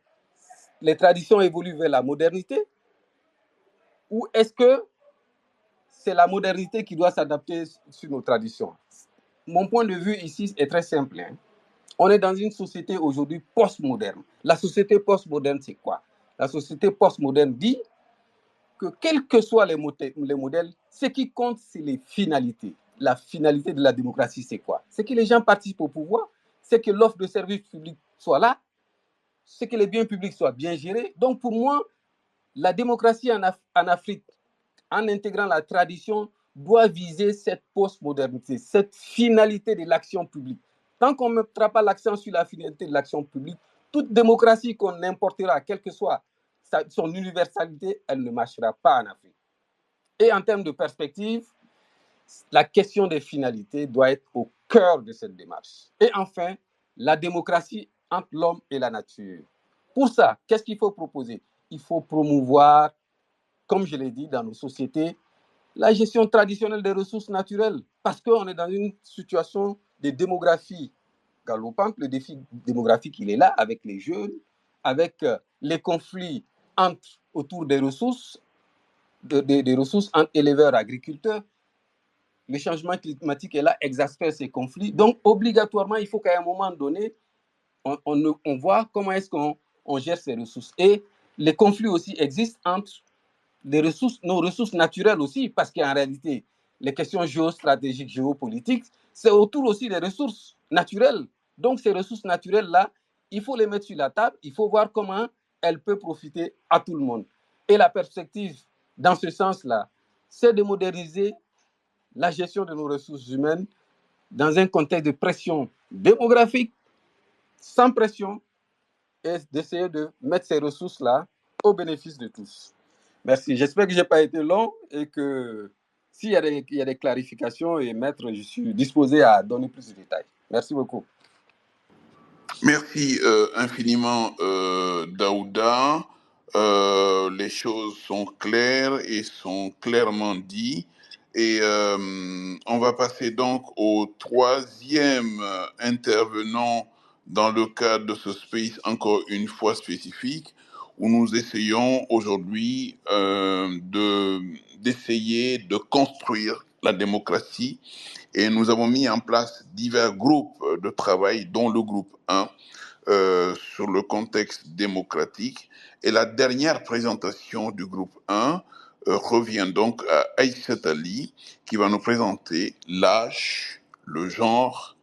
les traditions évoluent vers la modernité? Ou est-ce que c'est la modernité qui doit s'adapter sur nos traditions? Mon point de vue ici est très simple. On est dans une société aujourd'hui postmoderne. La société postmoderne, c'est quoi? La société postmoderne dit que quels que soient les modèles, ce qui compte, c'est les finalités. La finalité de la démocratie, c'est quoi? C'est que les gens participent au pouvoir, c'est que l'offre de services publics soit là, c'est que les biens publics soient bien gérés. Donc, pour moi, la démocratie en Afrique, en intégrant la tradition, doit viser cette postmodernité, cette finalité de l'action publique. Tant qu'on ne mettra pas l'accent sur la finalité de l'action publique, toute démocratie qu'on importera, quelle que soit son universalité, elle ne marchera pas en Afrique. Et en termes de perspective, la question des finalités doit être au cœur de cette démarche. Et enfin, la démocratie entre l'homme et la nature. Pour ça, qu'est-ce qu'il faut proposer? Il faut promouvoir, comme je l'ai dit, dans nos sociétés, la gestion traditionnelle des ressources naturelles, parce qu'on est dans une situation de démographie galopante. Le défi démographique, il est là, avec les jeunes, avec les conflits autour des ressources, des ressources entre éleveurs et agriculteurs. Le changement climatique est là, exaspère ces conflits. Donc, obligatoirement, il faut qu'à un moment donné, on voit comment est-ce qu'on gère ces ressources. Et les conflits aussi existent entre nos ressources naturelles aussi, parce qu'en réalité, les questions géostratégiques, géopolitiques, c'est autour aussi des ressources naturelles. Donc, ces ressources naturelles-là, il faut les mettre sur la table, il faut voir comment elles peuvent profiter à tout le monde. Et la perspective, dans ce sens-là, c'est de moderniser la gestion de nos ressources humaines dans un contexte de pression démographique, sans pression, et d'essayer de mettre ces ressources-là au bénéfice de tous. Merci. J'espère que je n'ai pas été long et que s'il y a des clarifications, et maître, je suis disposé à donner plus de détails. Merci beaucoup. Merci infiniment, Daouda. Les choses sont claires et sont clairement dites. Et on va passer donc au troisième intervenant dans le cadre de ce space, encore une fois spécifique, où nous essayons aujourd'hui d'essayer de construire la démocratie Et nous avons mis en place divers groupes de travail, dont le groupe 1, sur le contexte démocratique. Et la dernière présentation du groupe 1 revient donc à Aïssata Ali, qui va nous présenter l'âge, le genre,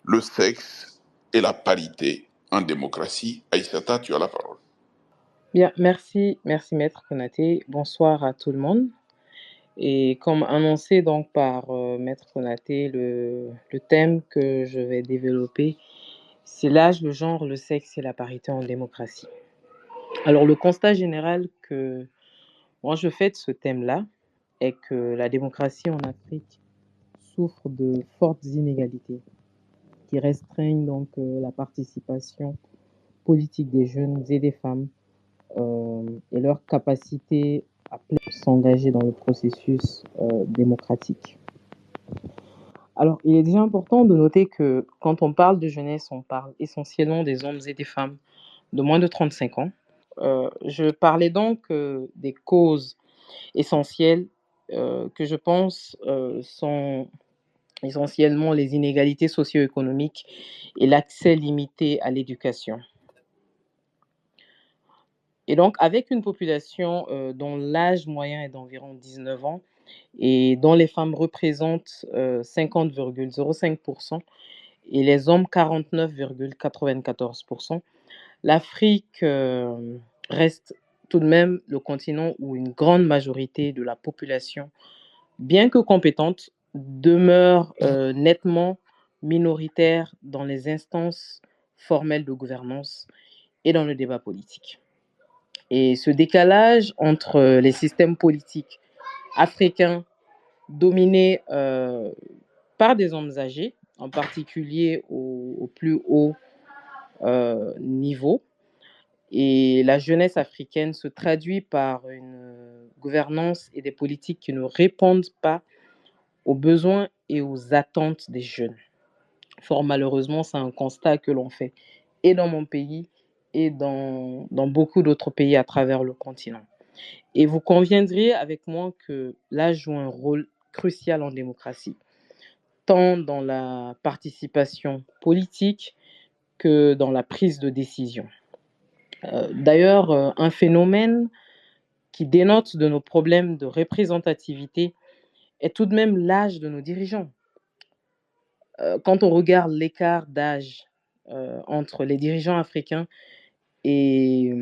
le sexe et la parité en démocratie. Aïssata, tu as la parole. Bien, merci Maître Konaté. Bonsoir à tout le monde. Et comme annoncé donc par Maître Konaté, le thème que je vais développer, c'est l'âge, le genre, le sexe et la parité en démocratie. Alors le constat général que moi je fais de ce thème-là est que la démocratie en Afrique souffre de fortes inégalités qui restreignent donc la participation politique des jeunes et des femmes et leur capacité à s'engager dans le processus démocratique. Alors, il est déjà important de noter que quand on parle de jeunesse, on parle essentiellement des hommes et des femmes de moins de 35 ans. Je parlais donc des causes essentielles que je pense sont essentiellement les inégalités socio-économiques et l'accès limité à l'éducation. Et donc, avec une population dont l'âge moyen est d'environ 19 ans et dont les femmes représentent 50,05% et les hommes 49,94%, l'Afrique reste tout de même le continent où une grande majorité de la population, bien que compétente, demeure nettement minoritaire dans les instances formelles de gouvernance et dans le débat politique. Et ce décalage entre les systèmes politiques africains dominés par des hommes âgés, en particulier au plus haut niveau, et la jeunesse africaine se traduit par une gouvernance et des politiques qui ne répondent pas aux besoins et aux attentes des jeunes. Fort malheureusement, c'est un constat que l'on fait et dans mon pays et dans beaucoup d'autres pays à travers le continent. Et vous conviendriez avec moi que l'âge joue un rôle crucial en démocratie, tant dans la participation politique que dans la prise de décision. D'ailleurs, un phénomène qui dénote de nos problèmes de représentativité est tout de même l'âge de nos dirigeants. Quand on regarde l'écart d'âge entre les dirigeants africains et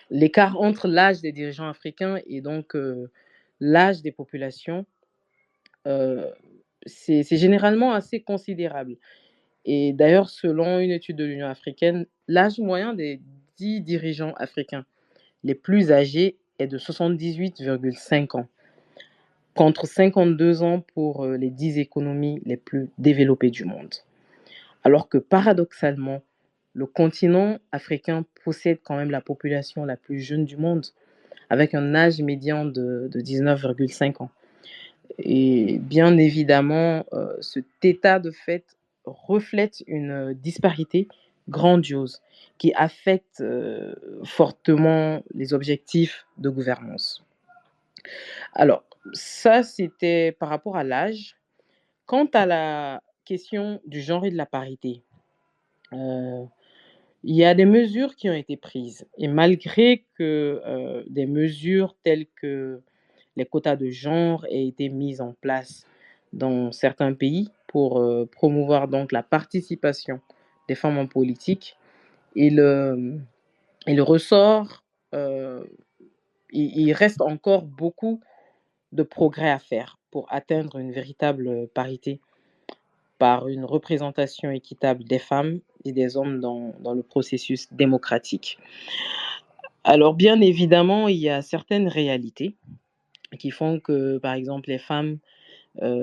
l'écart entre l'âge des dirigeants africains et donc l'âge des populations, c'est généralement assez considérable. Et d'ailleurs, selon une étude de l'Union africaine, l'âge moyen des 10 dirigeants africains les plus âgés est de 78,5 ans, contre 52 ans pour les 10 économies les plus développées du monde. Alors que paradoxalement, le continent africain possède quand même la population la plus jeune du monde, avec un âge médian de 19,5 ans. Et bien évidemment, cet état de fait reflète une disparité grandiose qui affecte fortement les objectifs de gouvernance. Alors, ça, c'était par rapport à l'âge. Quant à la question du genre et de la parité, il y a des mesures qui ont été prises. Et malgré que des mesures telles que les quotas de genre aient été mises en place dans certains pays pour promouvoir donc la participation des femmes en politique, il ressort, il reste encore beaucoup de progrès à faire pour atteindre une véritable parité par une représentation équitable des femmes et des hommes dans le processus démocratique. Alors bien évidemment, il y a certaines réalités qui font que, par exemple, les femmes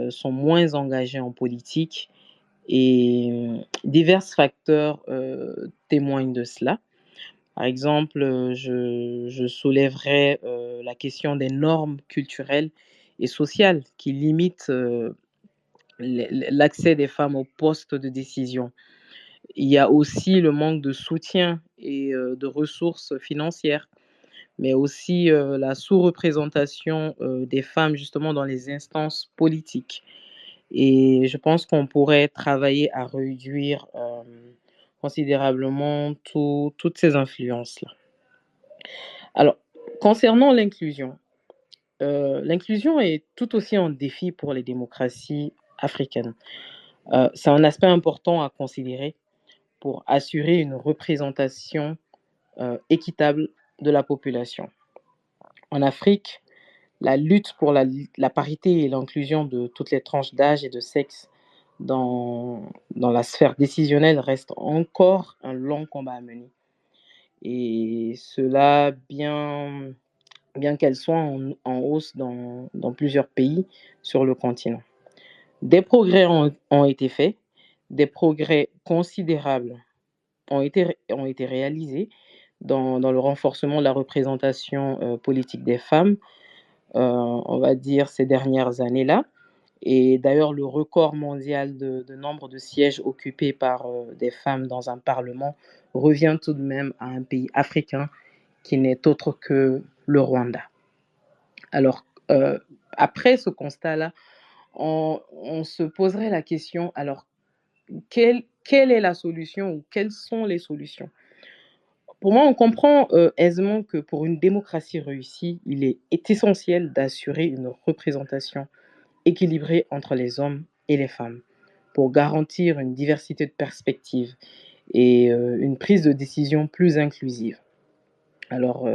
sont moins engagées en politique et divers facteurs témoignent de cela. Par exemple, je soulèverai la question des normes culturelles et sociales qui limitent l'accès des femmes aux postes de décision. Il y a aussi le manque de soutien et de ressources financières, mais aussi la sous-représentation des femmes justement dans les instances politiques. Et je pense qu'on pourrait travailler à réduire considérablement toutes ces influences-là. Alors, concernant l'inclusion est tout aussi un défi pour les démocraties africaines. C'est un aspect important à considérer pour assurer une représentation équitable de la population. En Afrique, la lutte pour la parité et l'inclusion de toutes les tranches d'âge et de sexe dans la sphère décisionnelle reste encore un long combat à mener. Et cela, bien qu'elle soit en hausse dans plusieurs pays sur le continent. Des progrès ont été faits, des progrès considérables ont été réalisés dans le renforcement de la représentation politique des femmes, on va dire ces dernières années-là. Et d'ailleurs, le record mondial de nombre de sièges occupés par des femmes dans un parlement revient tout de même à un pays africain qui n'est autre que le Rwanda. Alors, après ce constat-là, on se poserait la question, alors, quelle est la solution ou quelles sont les solutions? Pour moi, on comprend aisément que pour une démocratie réussie, il est essentiel d'assurer une représentation équilibrée entre les hommes et les femmes pour garantir une diversité de perspectives et une prise de décision plus inclusive. Alors,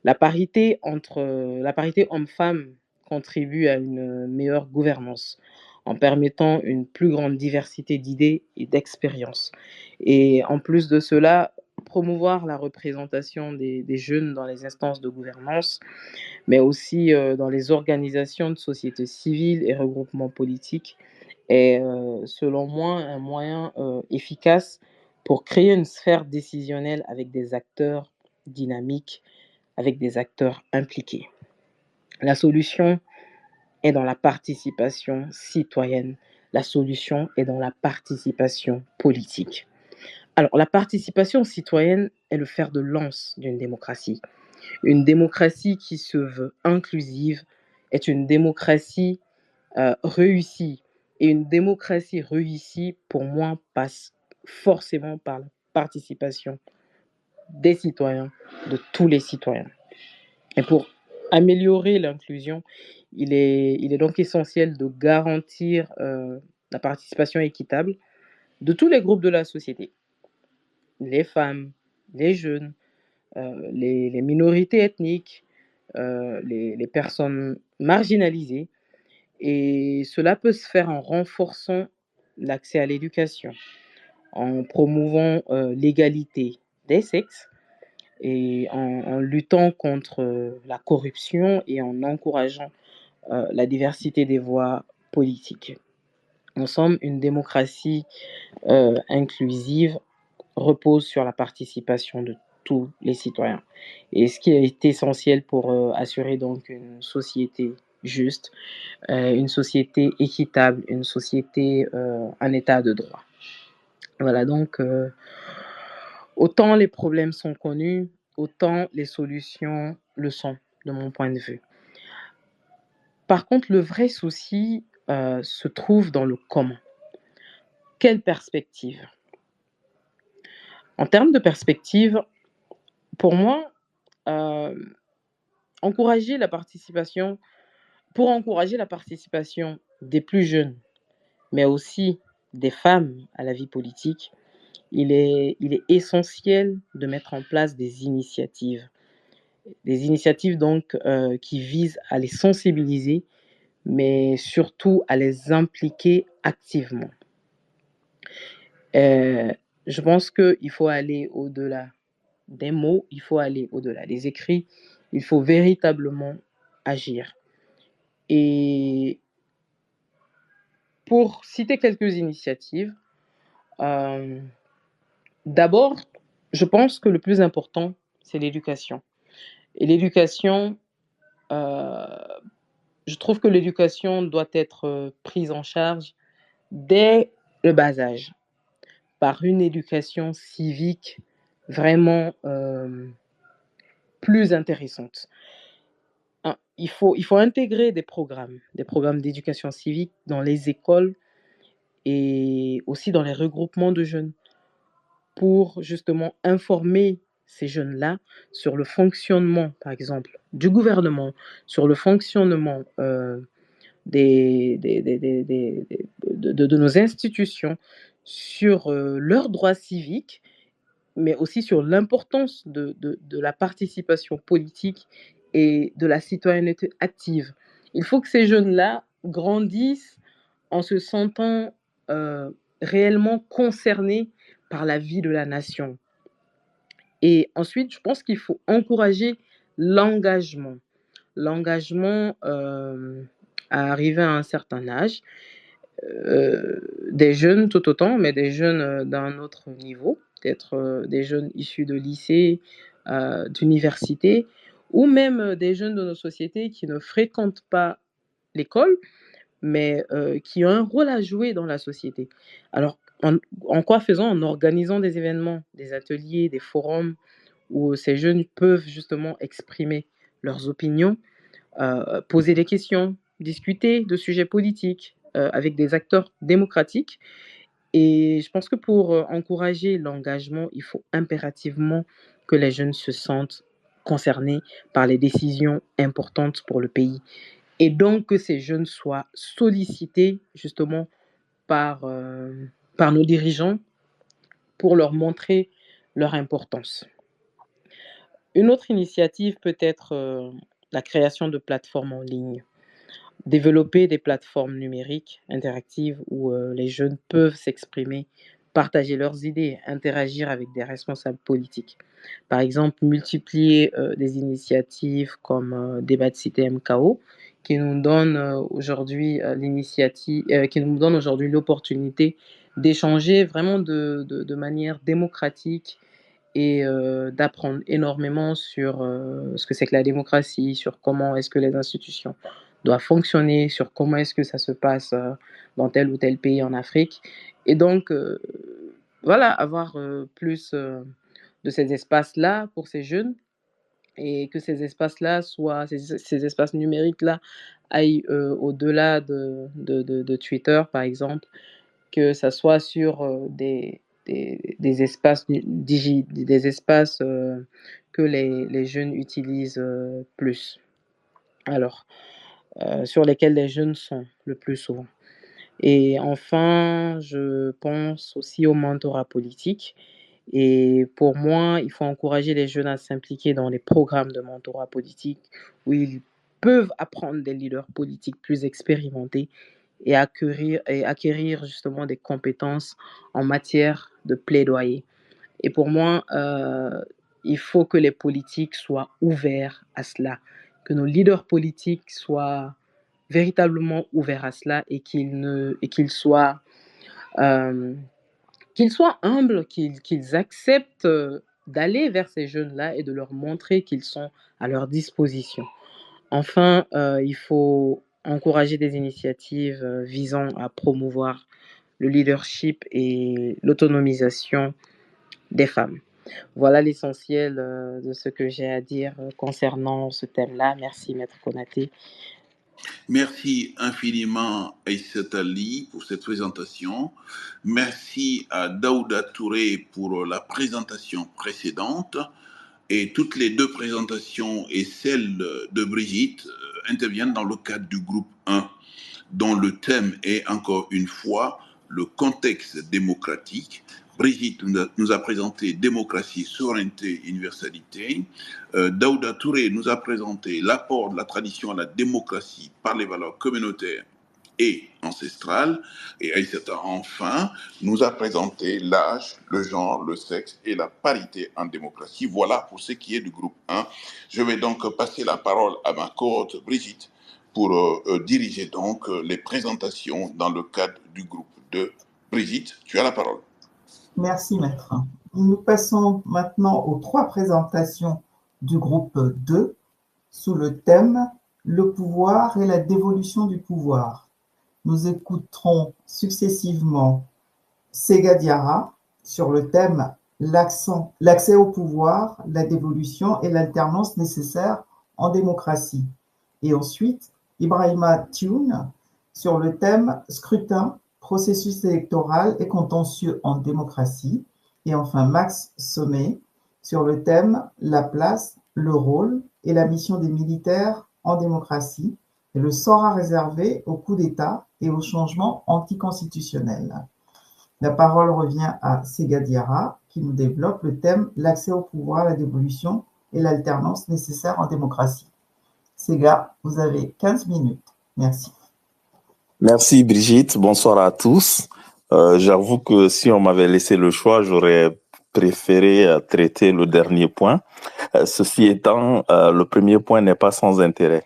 la parité homme-femme contribue à une meilleure gouvernance en permettant une plus grande diversité d'idées et d'expériences. Et en plus de cela, promouvoir la représentation des jeunes dans les instances de gouvernance, mais aussi dans les organisations de société civile et regroupements politiques, est, selon moi, un moyen efficace pour créer une sphère décisionnelle avec des acteurs dynamiques, avec des acteurs impliqués. La solution est dans la participation citoyenne. La solution est dans la participation politique. Alors, la participation citoyenne est le fer de lance d'une démocratie. Une démocratie qui se veut inclusive est une démocratie réussie. Et une démocratie réussie, pour moi, passe forcément par la participation des citoyens, de tous les citoyens. Et pour améliorer l'inclusion, il est donc essentiel de garantir la participation équitable de tous les groupes de la société. Les femmes, les jeunes, les minorités ethniques, les personnes marginalisées. Et cela peut se faire en renforçant l'accès à l'éducation, en promouvant l'égalité des sexes et en luttant contre la corruption et en encourageant la diversité des voix politiques. En somme, une démocratie inclusive repose sur la participation de tous les citoyens. Et ce qui est essentiel pour assurer donc une société juste, une société équitable, une société, un état de droit. Voilà, donc autant les problèmes sont connus, autant les solutions le sont, de mon point de vue. Par contre, le vrai souci se trouve dans le comment. Quelle perspective? En termes de perspective, pour moi, encourager la participation des plus jeunes, mais aussi des femmes à la vie politique, il est essentiel de mettre en place des initiatives donc qui visent à les sensibiliser, mais surtout à les impliquer activement. Je pense qu'il faut aller au-delà des mots, il faut aller au-delà des écrits, il faut véritablement agir. Et pour citer quelques initiatives, d'abord, je pense que le plus important, c'est l'éducation. Et l'éducation, je trouve que l'éducation doit être prise en charge dès le bas âge, par une éducation civique vraiment plus intéressante. il faut intégrer des programmes d'éducation civique dans les écoles et aussi dans les regroupements de jeunes pour justement informer ces jeunes-là sur le fonctionnement, par exemple, du gouvernement, sur le fonctionnement de nos institutions, sur leurs droits civiques, mais aussi sur l'importance de la participation politique et de la citoyenneté active. Il faut que ces jeunes-là grandissent en se sentant réellement concernés par la vie de la nation. Et ensuite, je pense qu'il faut encourager l'engagement. L'engagement à arriver à un certain âge, des jeunes tout autant, mais des jeunes d'un autre niveau, peut-être des jeunes issus de lycées, d'universités, ou même des jeunes de nos sociétés qui ne fréquentent pas l'école, mais qui ont un rôle à jouer dans la société. Alors, en quoi faisant? En organisant des événements, des ateliers, des forums où ces jeunes peuvent justement exprimer leurs opinions, poser des questions, discuter de sujets politiques avec des acteurs démocratiques. Et je pense que pour encourager l'engagement, il faut impérativement que les jeunes se sentent concernés par les décisions importantes pour le pays. Et donc que ces jeunes soient sollicités justement par nos dirigeants pour leur montrer leur importance. Une autre initiative peut être la création de plateformes en ligne. Développer des plateformes numériques interactives où les jeunes peuvent s'exprimer, partager leurs idées, interagir avec des responsables politiques. Par exemple, multiplier des initiatives comme Débat de Cité MKO qui nous donne aujourd'hui qui nous donne aujourd'hui l'opportunité d'échanger vraiment de manière démocratique et d'apprendre énormément sur ce que c'est que la démocratie, sur comment est-ce que les institutions doivent fonctionner, sur comment est-ce que ça se passe dans tel ou tel pays en Afrique. Et donc, voilà, avoir plus de ces espaces-là pour ces jeunes et que ces espaces-là ces espaces numériques-là aillent au-delà de Twitter, par exemple, que ça soit sur des espaces, des espaces que les jeunes utilisent plus. Alors, sur lesquels les jeunes sont le plus souvent. Et enfin, je pense aussi au mentorat politique. Et pour moi, il faut encourager les jeunes à s'impliquer dans les programmes de mentorat politique où ils peuvent apprendre des leaders politiques plus expérimentés et acquérir justement des compétences en matière de plaidoyer. Et pour moi, il faut que les politiques soient ouverts à cela, que nos leaders politiques soient véritablement ouverts à cela et qu'ils soient humbles, qu'ils acceptent d'aller vers ces jeunes-là et de leur montrer qu'ils sont à leur disposition. Enfin, il faut encourager des initiatives visant à promouvoir le leadership et l'autonomisation des femmes. Voilà l'essentiel de ce que j'ai à dire concernant ce thème-là. Merci, Maître Konaté. Merci infiniment Aïssata Ali pour cette présentation. Merci à Daouda Touré pour la présentation précédente. Et toutes les deux présentations et celle de Brigitte interviennent dans le cadre du groupe 1, dont le thème est encore une fois le contexte démocratique. Brigitte nous a présenté démocratie, souveraineté, universalité. Daouda Touré nous a présenté l'apport de la tradition à la démocratie par les valeurs communautaires et ancestrales. Et Aïssata, enfin, nous a présenté l'âge, le genre, le sexe et la parité en démocratie. Voilà pour ce qui est du groupe 1. Je vais donc passer la parole à ma cohorte Brigitte pour diriger donc les présentations dans le cadre du groupe 2. Brigitte, tu as la parole. Merci, Maître. Nous passons maintenant aux 3 présentations du groupe 2 sous le thème « Le pouvoir et la dévolution du pouvoir ». Nous écouterons successivement Sega Diarra sur le thème « L'accès au pouvoir, la dévolution et l'alternance nécessaires en démocratie ». Et ensuite, Ibrahima Thioune sur le thème scrutin, processus électoral et contentieux en démocratie. Et enfin, Max Sommet sur le thème la place, le rôle et la mission des militaires en démocratie et le sort à réserver au coup d'État et aux changements anticonstitutionnels. La parole revient à Sega Diarra qui nous développe le thème l'accès au pouvoir, la dévolution et l'alternance nécessaire en démocratie. Sega, vous avez 15 minutes. Merci. Merci Brigitte, bonsoir à tous. J'avoue que si on m'avait laissé le choix, j'aurais préféré traiter le dernier point. Ceci étant, le premier point n'est pas sans intérêt.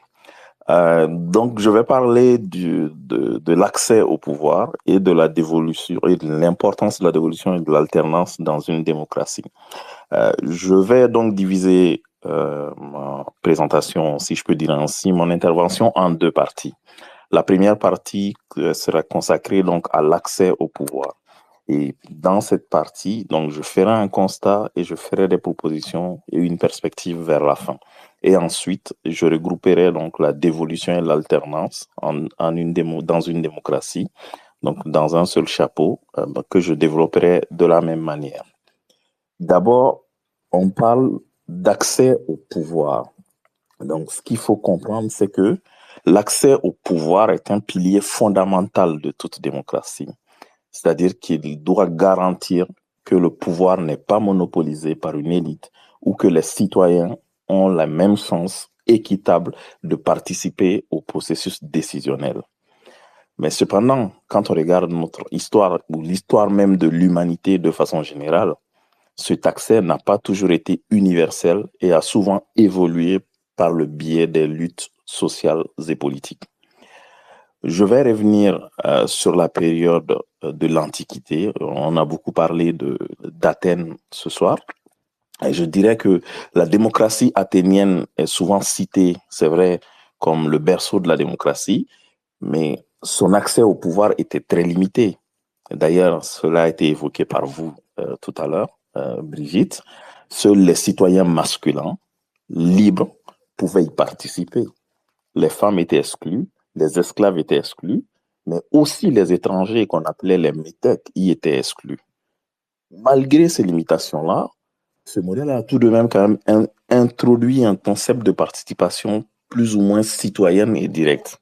Donc, je vais parler de l'accès au pouvoir et de la dévolution et de l'importance de la dévolution et de l'alternance dans une démocratie. Je vais donc diviser ma présentation, si je peux dire ainsi, mon intervention en deux parties. La première partie sera consacrée donc à l'accès au pouvoir. Et dans cette partie, donc, je ferai un constat et je ferai des propositions et une perspective vers la fin. Et ensuite, je regrouperai donc la dévolution et l'alternance dans une démocratie, donc dans un seul chapeau que je développerai de la même manière. D'abord, on parle d'accès au pouvoir. Donc, ce qu'il faut comprendre, c'est que l'accès au pouvoir est un pilier fondamental de toute démocratie. C'est-à-dire qu'il doit garantir que le pouvoir n'est pas monopolisé par une élite ou que les citoyens ont la même chance équitable de participer au processus décisionnel. Mais cependant, quand on regarde notre histoire ou l'histoire même de l'humanité de façon générale, cet accès n'a pas toujours été universel et a souvent évolué par le biais des luttes sociales et politiques. Je vais revenir sur la période de l'Antiquité. On a beaucoup parlé d'Athènes ce soir. Et je dirais que la démocratie athénienne est souvent citée, c'est vrai, comme le berceau de la démocratie, mais son accès au pouvoir était très limité. D'ailleurs, cela a été évoqué par vous tout à l'heure, Brigitte. Seuls les citoyens masculins, libres, pouvaient y participer. Les femmes étaient exclues, les esclaves étaient exclus, mais aussi les étrangers qu'on appelait les métèques y étaient exclus. Malgré ces limitations-là, ce modèle a tout de même quand même introduit un concept de participation plus ou moins citoyenne et directe.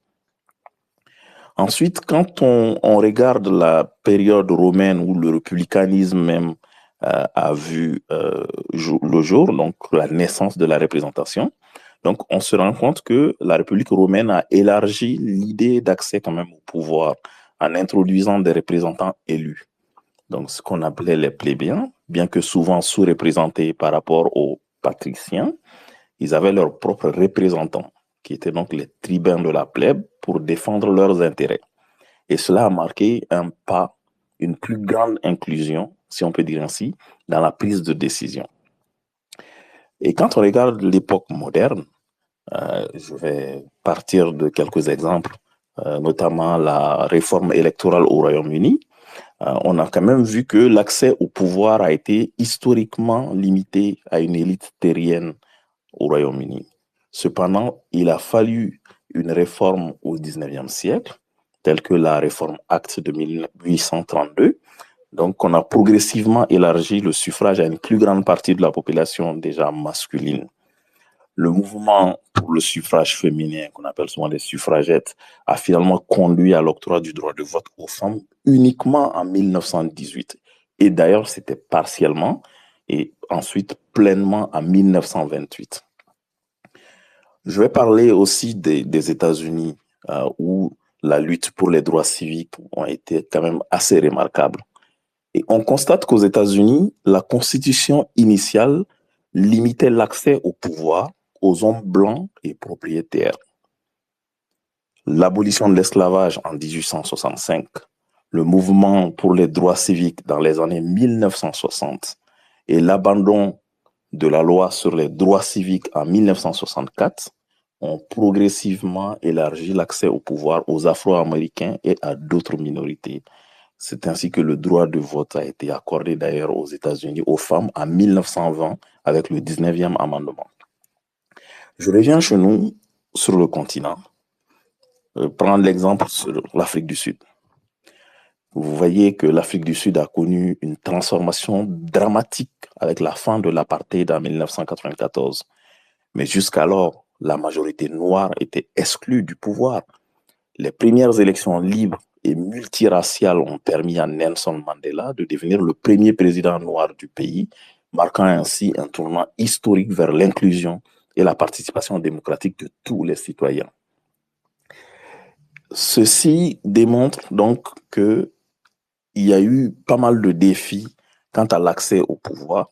Ensuite, quand on regarde la période romaine où le républicanisme même a vu le jour, donc la naissance de la représentation, donc, on se rend compte que la République romaine a élargi l'idée d'accès quand même au pouvoir en introduisant des représentants élus. Donc, ce qu'on appelait les plébéiens, bien que souvent sous-représentés par rapport aux patriciens, ils avaient leurs propres représentants, qui étaient donc les tribuns de la plèbe, pour défendre leurs intérêts. Et cela a marqué un pas, une plus grande inclusion, si on peut dire ainsi, dans la prise de décision. Et quand on regarde l'époque moderne, je vais partir de quelques exemples, notamment la réforme électorale au Royaume-Uni. On a quand même vu que l'accès au pouvoir a été historiquement limité à une élite terrienne au Royaume-Uni. Cependant, il a fallu une réforme au XIXe siècle, telle que la réforme Acte de 1832. Donc, on a progressivement élargi le suffrage à une plus grande partie de la population déjà masculine. Le mouvement pour le suffrage féminin, qu'on appelle souvent les suffragettes, a finalement conduit à l'octroi du droit de vote aux femmes uniquement en 1918. Et d'ailleurs, c'était partiellement et ensuite pleinement en 1928. Je vais parler aussi des États-Unis, où la lutte pour les droits civiques a été quand même assez remarquable. Et on constate qu'aux États-Unis, la constitution initiale limitait l'accès au pouvoir aux hommes blancs et propriétaires. L'abolition de l'esclavage en 1865, le mouvement pour les droits civiques dans les années 1960 et l'abandon de la loi sur les droits civiques en 1964 ont progressivement élargi l'accès au pouvoir aux Afro-Américains et à d'autres minorités. C'est ainsi que le droit de vote a été accordé d'ailleurs aux États-Unis aux femmes en 1920 avec le 19e amendement. Je reviens chez nous sur le continent. Prendre l'exemple sur l'Afrique du Sud. Vous voyez que l'Afrique du Sud a connu une transformation dramatique avec la fin de l'apartheid en 1994. Mais jusqu'alors, la majorité noire était exclue du pouvoir. Les premières élections libres et multiraciales ont permis à Nelson Mandela de devenir le premier président noir du pays, marquant ainsi un tournant historique vers l'inclusion et la participation démocratique de tous les citoyens. Ceci démontre donc qu'il y a eu pas mal de défis quant à l'accès au pouvoir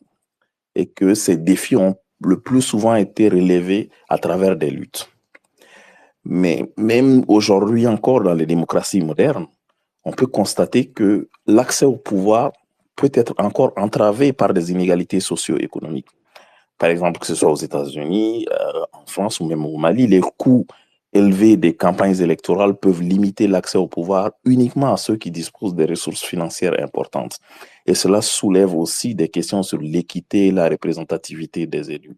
et que ces défis ont le plus souvent été relevés à travers des luttes. Mais même aujourd'hui encore dans les démocraties modernes, on peut constater que l'accès au pouvoir peut être encore entravé par des inégalités socio-économiques. Par exemple, que ce soit aux États-Unis, en France ou même au Mali, les coûts élevés des campagnes électorales peuvent limiter l'accès au pouvoir uniquement à ceux qui disposent des ressources financières importantes. Et cela soulève aussi des questions sur l'équité et la représentativité des élus.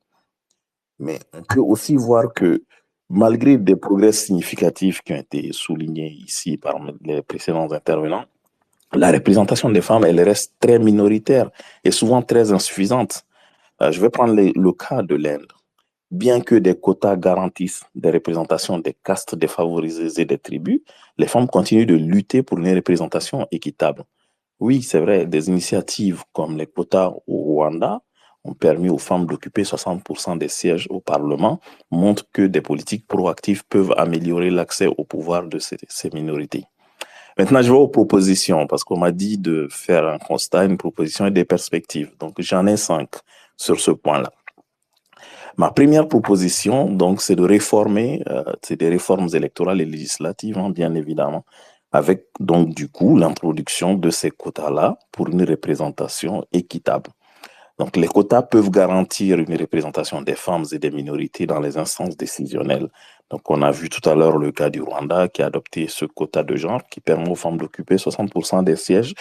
Mais on peut aussi voir que malgré des progrès significatifs qui ont été soulignés ici par les précédents intervenants, la représentation des femmes, elle reste très minoritaire et souvent très insuffisante. Je vais prendre le cas de l'Inde. Bien que des quotas garantissent des représentations des castes défavorisées et des tribus, les femmes continuent de lutter pour une représentation équitable. Oui, c'est vrai, des initiatives comme les quotas au Rwanda ont permis aux femmes d'occuper 60% des sièges au Parlement, montrent que des politiques proactives peuvent améliorer l'accès au pouvoir de ces minorités. Maintenant, je vais aux propositions, parce qu'on m'a dit de faire un constat, une proposition et des perspectives. Donc, j'en ai 5 sur ce point-là. Ma première proposition, donc, c'est de réformer, c'est des réformes électorales et législatives, hein, bien évidemment, avec donc du coup l'introduction de ces quotas-là pour une représentation équitable. Donc, les quotas peuvent garantir une représentation des femmes et des minorités dans les instances décisionnelles. Donc, on a vu tout à l'heure le cas du Rwanda qui a adopté ce quota de genre qui permet aux femmes d'occuper 60% des sièges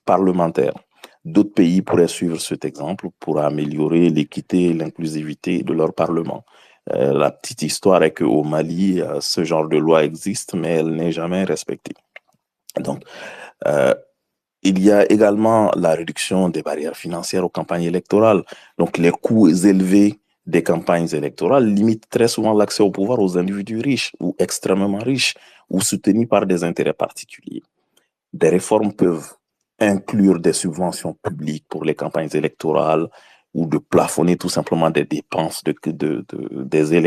parlementaires. D'autres pays pourraient suivre cet exemple pour améliorer l'équité et l'inclusivité de leur parlement. La petite histoire est qu'au Mali, ce genre de loi existe, mais elle n'est jamais respectée. Donc, il y a également la réduction des barrières financières aux campagnes électorales. Donc, les coûts élevés des campagnes électorales limitent très souvent l'accès au pouvoir aux individus riches ou extrêmement riches ou soutenus par des intérêts particuliers. Des réformes peuvent inclure des subventions publiques pour les campagnes électorales ou de plafonner tout simplement des dépenses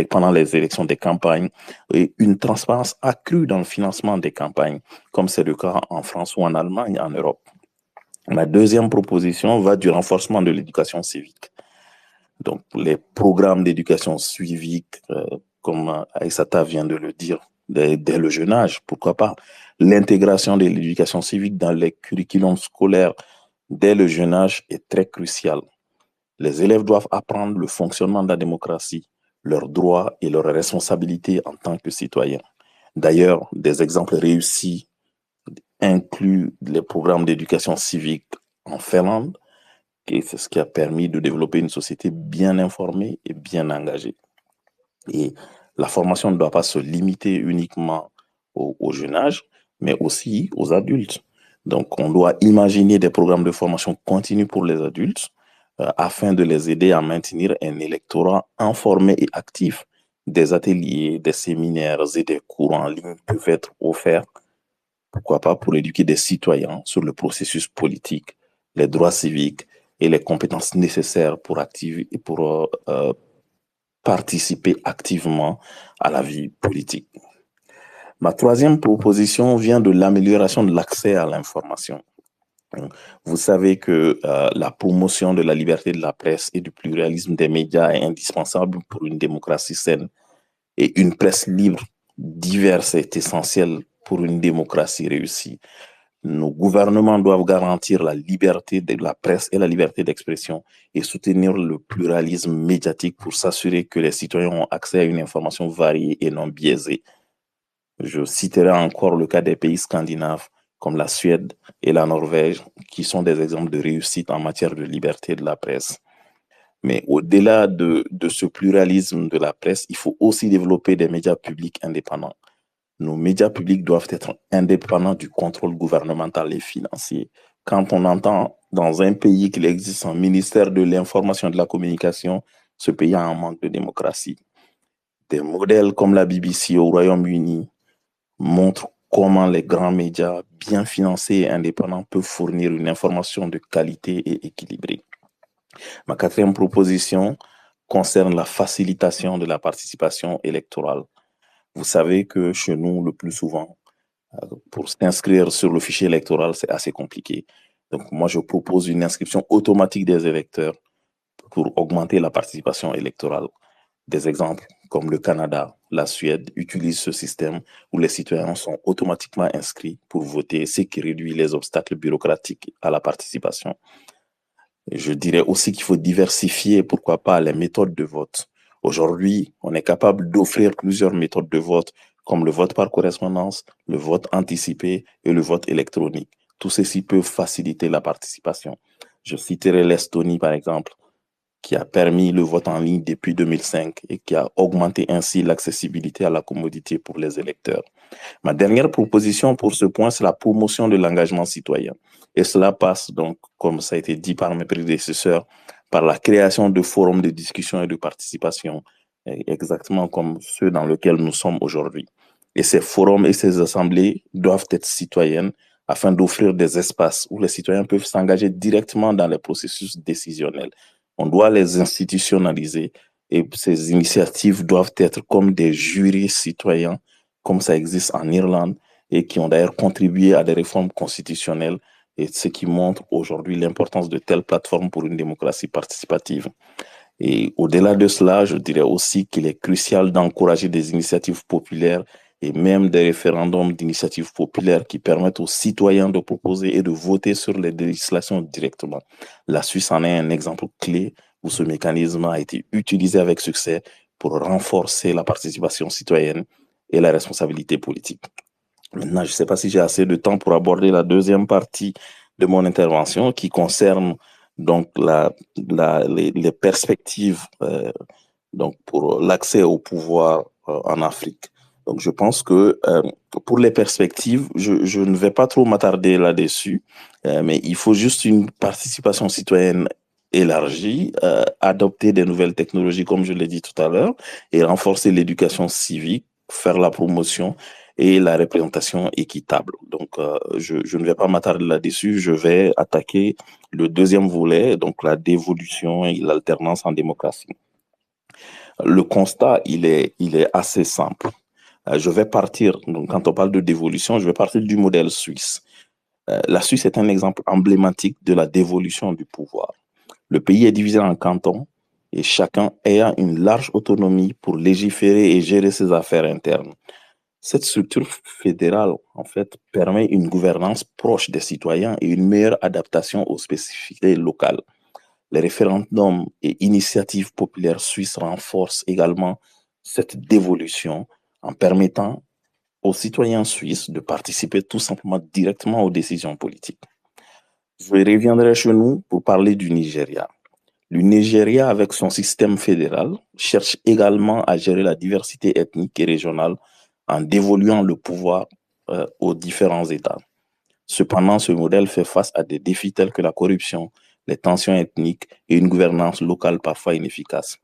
pendant les élections des campagnes et une transparence accrue dans le financement des campagnes, comme c'est le cas en France ou en Allemagne, en Europe. Ma deuxième proposition va du renforcement de l'éducation civique. Donc, les programmes d'éducation civique, comme Aïssata vient de le dire, dès le jeune âge, pourquoi pas. L'intégration de l'éducation civique dans les curriculums scolaires dès le jeune âge est très cruciale. Les élèves doivent apprendre le fonctionnement de la démocratie, leurs droits et leurs responsabilités en tant que citoyens. D'ailleurs, des exemples réussis incluent les programmes d'éducation civique en Finlande, et c'est ce qui a permis de développer une société bien informée et bien engagée. Et la formation ne doit pas se limiter uniquement au jeune âge, mais aussi aux adultes. Donc, on doit imaginer des programmes de formation continue pour les adultes afin de les aider à maintenir un électorat informé et actif. Des ateliers, des séminaires et des cours en ligne peuvent être offerts, pourquoi pas, pour éduquer des citoyens sur le processus politique, les droits civiques et les compétences nécessaires pour participer activement à la vie politique. Ma troisième proposition vient de l'amélioration de l'accès à l'information. Vous savez que la promotion de la liberté de la presse et du pluralisme des médias est indispensable pour une démocratie saine. Et une presse libre, diverse est essentielle pour une démocratie réussie. Nos gouvernements doivent garantir la liberté de la presse et la liberté d'expression et soutenir le pluralisme médiatique pour s'assurer que les citoyens ont accès à une information variée et non biaisée. Je citerai encore le cas des pays scandinaves comme la Suède et la Norvège, qui sont des exemples de réussite en matière de liberté de la presse. Mais au-delà de ce pluralisme de la presse, il faut aussi développer des médias publics indépendants. Nos médias publics doivent être indépendants du contrôle gouvernemental et financier. Quand on entend dans un pays qu'il existe un ministère de l'information et de la communication, ce pays a un manque de démocratie. Des modèles comme la BBC au Royaume-Uni montrent comment les grands médias bien financés et indépendants peuvent fournir une information de qualité et équilibrée. Ma quatrième proposition concerne la facilitation de la participation électorale. Vous savez que chez nous, le plus souvent, pour s'inscrire sur le fichier électoral, c'est assez compliqué. Donc, moi, je propose une inscription automatique des électeurs pour augmenter la participation électorale. Des exemples comme le Canada, la Suède utilisent ce système où les citoyens sont automatiquement inscrits pour voter, ce qui réduit les obstacles bureaucratiques à la participation. Je dirais aussi qu'il faut diversifier, pourquoi pas, les méthodes de vote. Aujourd'hui, on est capable d'offrir plusieurs méthodes de vote, comme le vote par correspondance, le vote anticipé et le vote électronique. Tout ceci peut faciliter la participation. Je citerai l'Estonie, par exemple, qui a permis le vote en ligne depuis 2005 et qui a augmenté ainsi l'accessibilité à la commodité pour les électeurs. Ma dernière proposition pour ce point, c'est la promotion de l'engagement citoyen. Et cela passe donc, comme ça a été dit par mes prédécesseurs, par la création de forums de discussion et de participation, exactement comme ceux dans lesquels nous sommes aujourd'hui. Et ces forums et ces assemblées doivent être citoyennes afin d'offrir des espaces où les citoyens peuvent s'engager directement dans les processus décisionnels. On doit les institutionnaliser et ces initiatives doivent être comme des jurys citoyens, comme ça existe en Irlande et qui ont d'ailleurs contribué à des réformes constitutionnelles et ce qui montre aujourd'hui l'importance de telles plateformes pour une démocratie participative. Et au-delà de cela, je dirais aussi qu'il est crucial d'encourager des initiatives populaires et même des référendums d'initiatives populaires qui permettent aux citoyens de proposer et de voter sur les législations directement. La Suisse en est un exemple clé où ce mécanisme a été utilisé avec succès pour renforcer la participation citoyenne et la responsabilité politique. Maintenant, je ne sais pas si j'ai assez de temps pour aborder la deuxième partie de mon intervention qui concerne donc les perspectives donc pour l'accès au pouvoir en Afrique. Donc, je pense que pour les perspectives, je ne vais pas trop m'attarder là-dessus, mais il faut juste une participation citoyenne élargie, adopter des nouvelles technologies, comme je l'ai dit tout à l'heure, et renforcer l'éducation civique, faire la promotion et la représentation équitable. Donc, je ne vais pas m'attarder là-dessus, je vais attaquer le deuxième volet, donc la dévolution et l'alternance en démocratie. Le constat, il est assez simple. Je vais partir, donc quand on parle de dévolution, je vais partir du modèle suisse. La Suisse est un exemple emblématique de la dévolution du pouvoir. Le pays est divisé en cantons et chacun ayant une large autonomie pour légiférer et gérer ses affaires internes. Cette structure fédérale, en fait, permet une gouvernance proche des citoyens et une meilleure adaptation aux spécificités locales. Les référendums et initiatives populaires suisses renforcent également cette dévolution en permettant aux citoyens suisses de participer tout simplement directement aux décisions politiques. Je reviendrai chez nous pour parler du Nigeria. Le Nigeria, avec son système fédéral, cherche également à gérer la diversité ethnique et régionale en dévoluant le pouvoir aux différents États. Cependant, ce modèle fait face à des défis tels que la corruption, les tensions ethniques et une gouvernance locale parfois inefficace.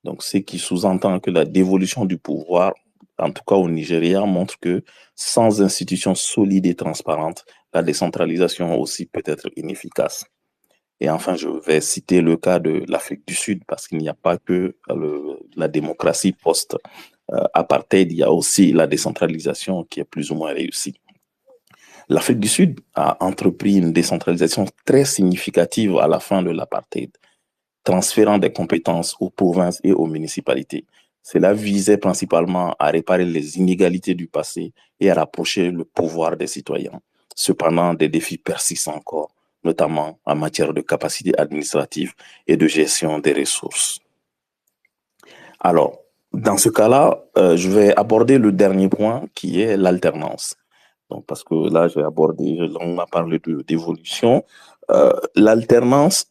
Donc, ce qui sous-entend que la dévolution du pouvoir, en tout cas au Nigeria, montre que sans institutions solides et transparentes, la décentralisation aussi peut être inefficace. Et enfin, je vais citer le cas de l'Afrique du Sud, parce qu'il n'y a pas que la démocratie post-apartheid, il y a aussi la décentralisation qui est plus ou moins réussie. L'Afrique du Sud a entrepris une décentralisation très significative à la fin de l'apartheid, transférant des compétences aux provinces et aux municipalités. Cela visait principalement à réparer les inégalités du passé et à rapprocher le pouvoir des citoyens. Cependant, des défis persistent encore, notamment en matière de capacité administrative et de gestion des ressources. Alors, dans ce cas-là, je vais aborder le dernier point qui est l'alternance. Donc, parce que là, on m'a parlé d'évolution. L'alternance,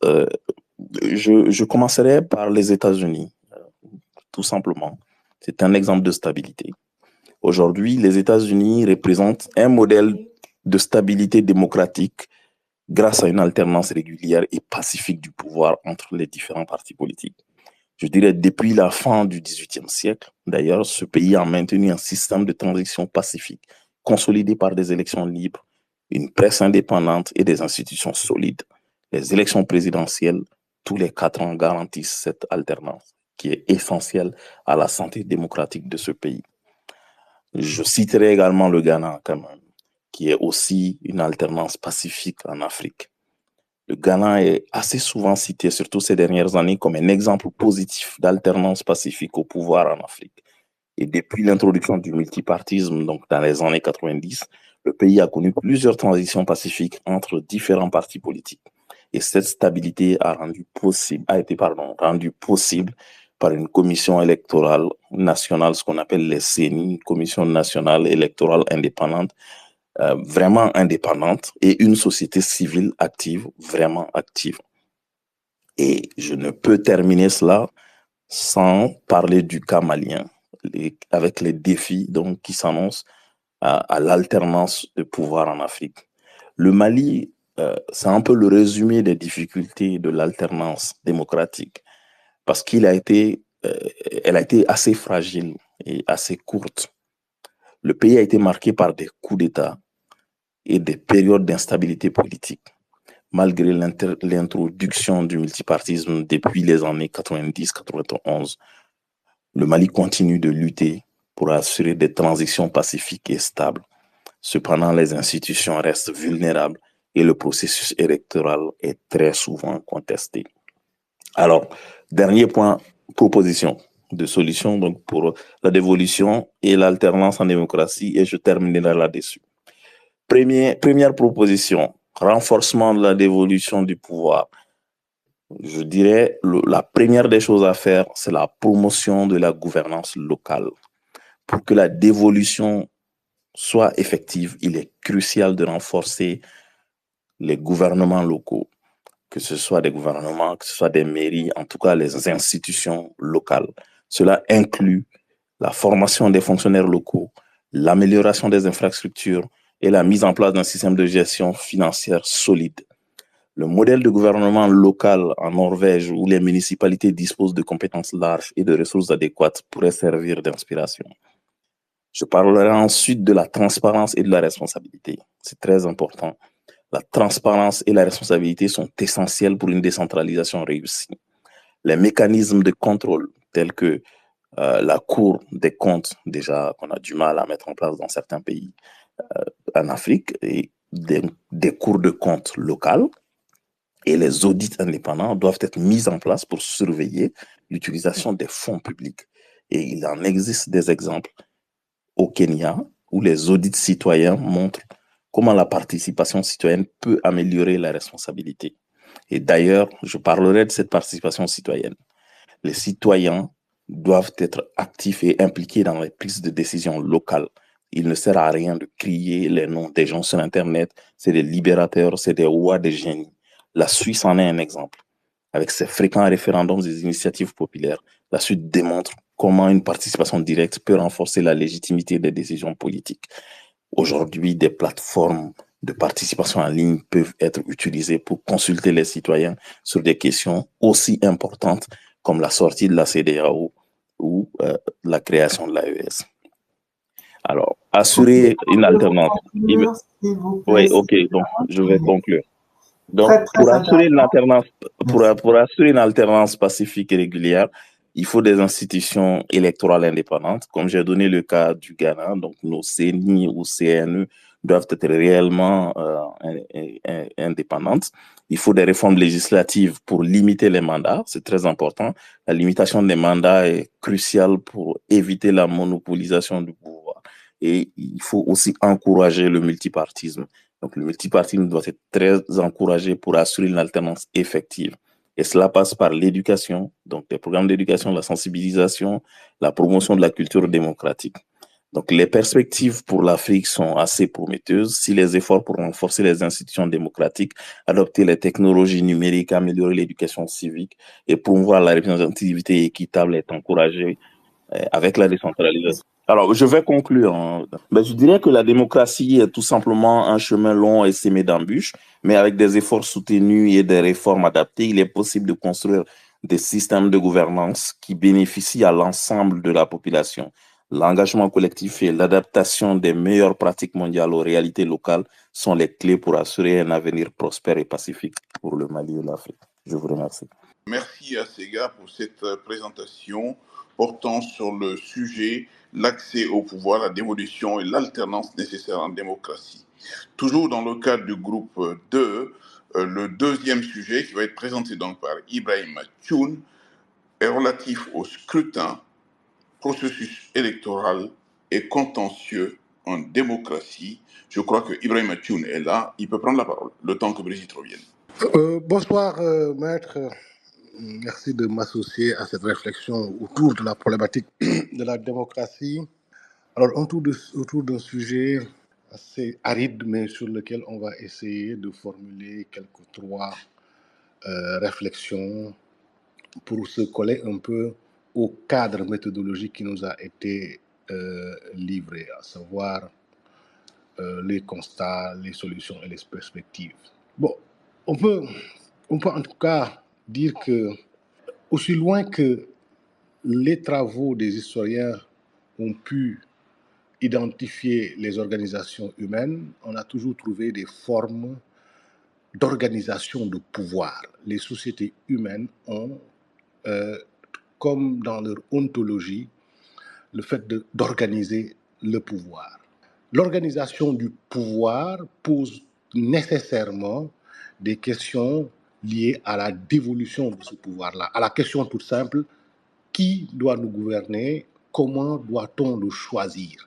je commencerai par les États-Unis, tout simplement. C'est un exemple de stabilité. Aujourd'hui, les États-Unis représentent un modèle de stabilité démocratique grâce à une alternance régulière et pacifique du pouvoir entre les différents partis politiques. Je dirais depuis la fin du XVIIIe siècle, d'ailleurs, ce pays a maintenu un système de transition pacifique, consolidé par des élections libres, une presse indépendante et des institutions solides. Les élections présidentielles, tous les 4 ans, garantissent cette alternance, qui est essentielle à la santé démocratique de ce pays. Je citerai également le Ghana, quand même, qui est aussi une alternance pacifique en Afrique. Le Ghana est assez souvent cité, surtout ces dernières années, comme un exemple positif d'alternance pacifique au pouvoir en Afrique. Et depuis l'introduction du multipartisme, donc dans les années 90, le pays a connu plusieurs transitions pacifiques entre différents partis politiques. Et cette stabilité a été rendue possible par une commission électorale nationale, ce qu'on appelle les CENI, Commission nationale électorale indépendante, vraiment indépendante, et une société civile active, vraiment active. Et je ne peux terminer cela sans parler du cas malien, avec les défis donc, qui s'annoncent à l'alternance de pouvoir en Afrique. Le Mali, c'est un peu le résumé des difficultés de l'alternance démocratique, parce elle a été assez fragile et assez courte. Le pays a été marqué par des coups d'État et des périodes d'instabilité politique. Malgré l'introduction du multipartisme depuis les années 90-91, le Mali continue de lutter pour assurer des transitions pacifiques et stables. Cependant, les institutions restent vulnérables et le processus électoral est très souvent contesté. Alors, dernier point, proposition de solution donc pour la dévolution et l'alternance en démocratie, et je terminerai là-dessus. Première proposition, renforcement de la dévolution du pouvoir. Je dirais la première des choses à faire, c'est la promotion de la gouvernance locale. Pour que la dévolution soit effective, il est crucial de renforcer les gouvernements locaux, que ce soit des gouvernements, que ce soit des mairies, en tout cas les institutions locales. Cela inclut la formation des fonctionnaires locaux, l'amélioration des infrastructures et la mise en place d'un système de gestion financière solide. Le modèle de gouvernement local en Norvège, où les municipalités disposent de compétences larges et de ressources adéquates, pourrait servir d'inspiration. Je parlerai ensuite de la transparence et de la responsabilité. C'est très important. La transparence et la responsabilité sont essentielles pour une décentralisation réussie. Les mécanismes de contrôle, tels que la Cour des comptes, déjà qu'on a du mal à mettre en place dans certains pays en Afrique, et des cours de comptes locales, et les audits indépendants doivent être mis en place pour surveiller l'utilisation des fonds publics. Et il en existe des exemples au Kenya, où les audits citoyens montrent comment la participation citoyenne peut améliorer la responsabilité. Et d'ailleurs, je parlerai de cette participation citoyenne. Les citoyens doivent être actifs et impliqués dans les prises de décision locales. Il ne sert à rien de crier les noms des gens sur Internet. C'est des libérateurs, c'est des rois des génies. La Suisse en est un exemple. Avec ses fréquents référendums et des initiatives populaires, la Suisse démontre comment une participation directe peut renforcer la légitimité des décisions politiques. Aujourd'hui, des plateformes de participation en ligne peuvent être utilisées pour consulter les citoyens sur des questions aussi importantes comme la sortie de la CEDEAO ou la création de l'AES. Alors, assurer une alternance. Oui, ok, donc je vais conclure. Donc, pour assurer une alternance pacifique et régulière, il faut des institutions électorales indépendantes. Comme j'ai donné le cas du Ghana, donc nos CENI ou CNE doivent être réellement indépendantes. Il faut des réformes législatives pour limiter les mandats, c'est très important. La limitation des mandats est cruciale pour éviter la monopolisation du pouvoir. Et il faut aussi encourager le multipartisme. Donc, le multipartisme doit être très encouragé pour assurer une alternance effective. Et cela passe par l'éducation, donc des programmes d'éducation, la sensibilisation, la promotion de la culture démocratique. Donc, les perspectives pour l'Afrique sont assez prometteuses si les efforts pour renforcer les institutions démocratiques, adopter les technologies numériques, améliorer l'éducation civique et promouvoir la représentativité équitable est encouragé avec la décentralisation. Alors, je vais conclure. Ben, je dirais que la démocratie est tout simplement un chemin long et semé d'embûches, mais avec des efforts soutenus et des réformes adaptées, il est possible de construire des systèmes de gouvernance qui bénéficient à l'ensemble de la population. L'engagement collectif et l'adaptation des meilleures pratiques mondiales aux réalités locales sont les clés pour assurer un avenir prospère et pacifique pour le Mali et l'Afrique. Je vous remercie. Merci à Sega pour cette présentation portant sur le sujet l'accès au pouvoir, la dévolution et l'alternance nécessaire en démocratie. Toujours dans le cadre du groupe 2, le deuxième sujet qui va être présenté donc par Ibrahim Thioune est relatif au scrutin, processus électoral et contentieux en démocratie. Je crois que Ibrahim Thioune est là, il peut prendre la parole, le temps que Brigitte revienne. Bonsoir, maître. Merci de m'associer à cette réflexion autour de la problématique de la démocratie. Alors, autour d'un sujet assez aride, mais sur lequel on va essayer de formuler trois réflexions pour se coller un peu au cadre méthodologique qui nous a été livré, à savoir les constats, les solutions et les perspectives. Bon, on peut en tout cas dire que, aussi loin que les travaux des historiens ont pu identifier les organisations humaines, on a toujours trouvé des formes d'organisation de pouvoir. Les sociétés humaines ont, comme dans leur ontologie, le fait d'organiser le pouvoir. L'organisation du pouvoir pose nécessairement des questions liées à la dévolution de ce pouvoir-là, à la question toute simple, qui doit nous gouverner, comment doit-on le choisir?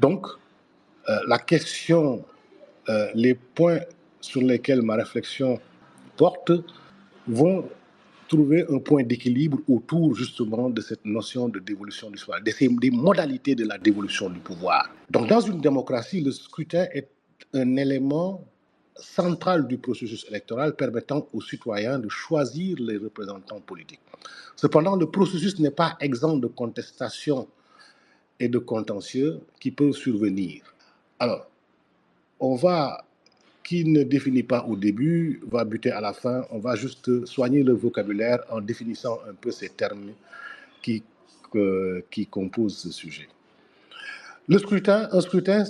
Donc, la question, les points sur lesquels ma réflexion porte vont trouver un point d'équilibre autour justement de cette notion de dévolution du pouvoir, des modalités de la dévolution du pouvoir. Donc, dans une démocratie, le scrutin est un élément central du processus électoral permettant aux citoyens de choisir les représentants politiques. Cependant, le processus n'est pas exempt de contestations et de contentieux qui peuvent survenir. Alors, qui ne définit pas au début va buter à la fin. On va juste soigner le vocabulaire en définissant un peu ces termes qui composent ce sujet. Un scrutin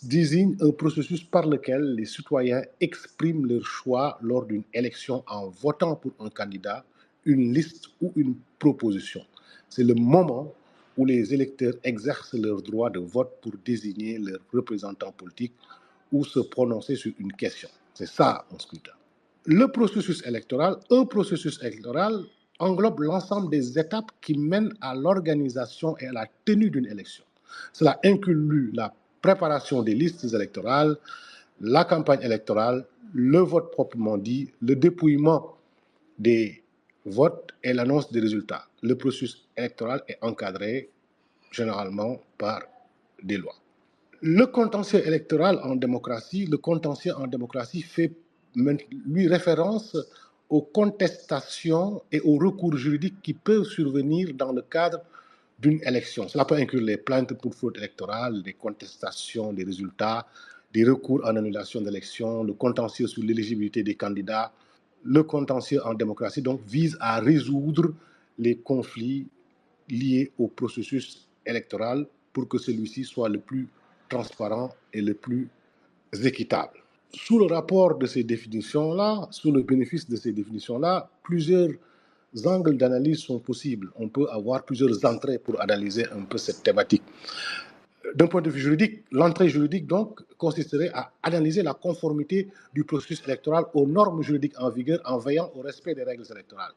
désigne un processus par lequel les citoyens expriment leur choix lors d'une élection en votant pour un candidat, une liste ou une proposition. C'est le moment où les électeurs exercent leur droit de vote pour désigner leurs représentants politiques ou se prononcer sur une question. C'est ça, un scrutin. Un processus électoral englobe l'ensemble des étapes qui mènent à l'organisation et à la tenue d'une élection. Cela inclut la préparation des listes électorales, la campagne électorale, le vote proprement dit, le dépouillement des votes et l'annonce des résultats. Le processus électoral est encadré généralement par des lois. Le contentieux électoral en démocratie, fait lui référence aux contestations et aux recours juridiques qui peuvent survenir dans le cadre d'une élection. Cela peut inclure les plaintes pour fraude électorale, les contestations des résultats, des recours en annulation d'élections, le contentieux sur l'éligibilité des candidats. Le contentieux en démocratie donc vise à résoudre les conflits liés au processus électoral pour que celui-ci soit le plus transparent et le plus équitable. Sous le rapport de ces définitions-là, sous le bénéfice de ces définitions-là, plusieurs angles d'analyse sont possibles. On peut avoir plusieurs entrées pour analyser un peu cette thématique. D'un point de vue juridique, l'entrée juridique donc consisterait à analyser la conformité du processus électoral aux normes juridiques en vigueur en veillant au respect des règles électorales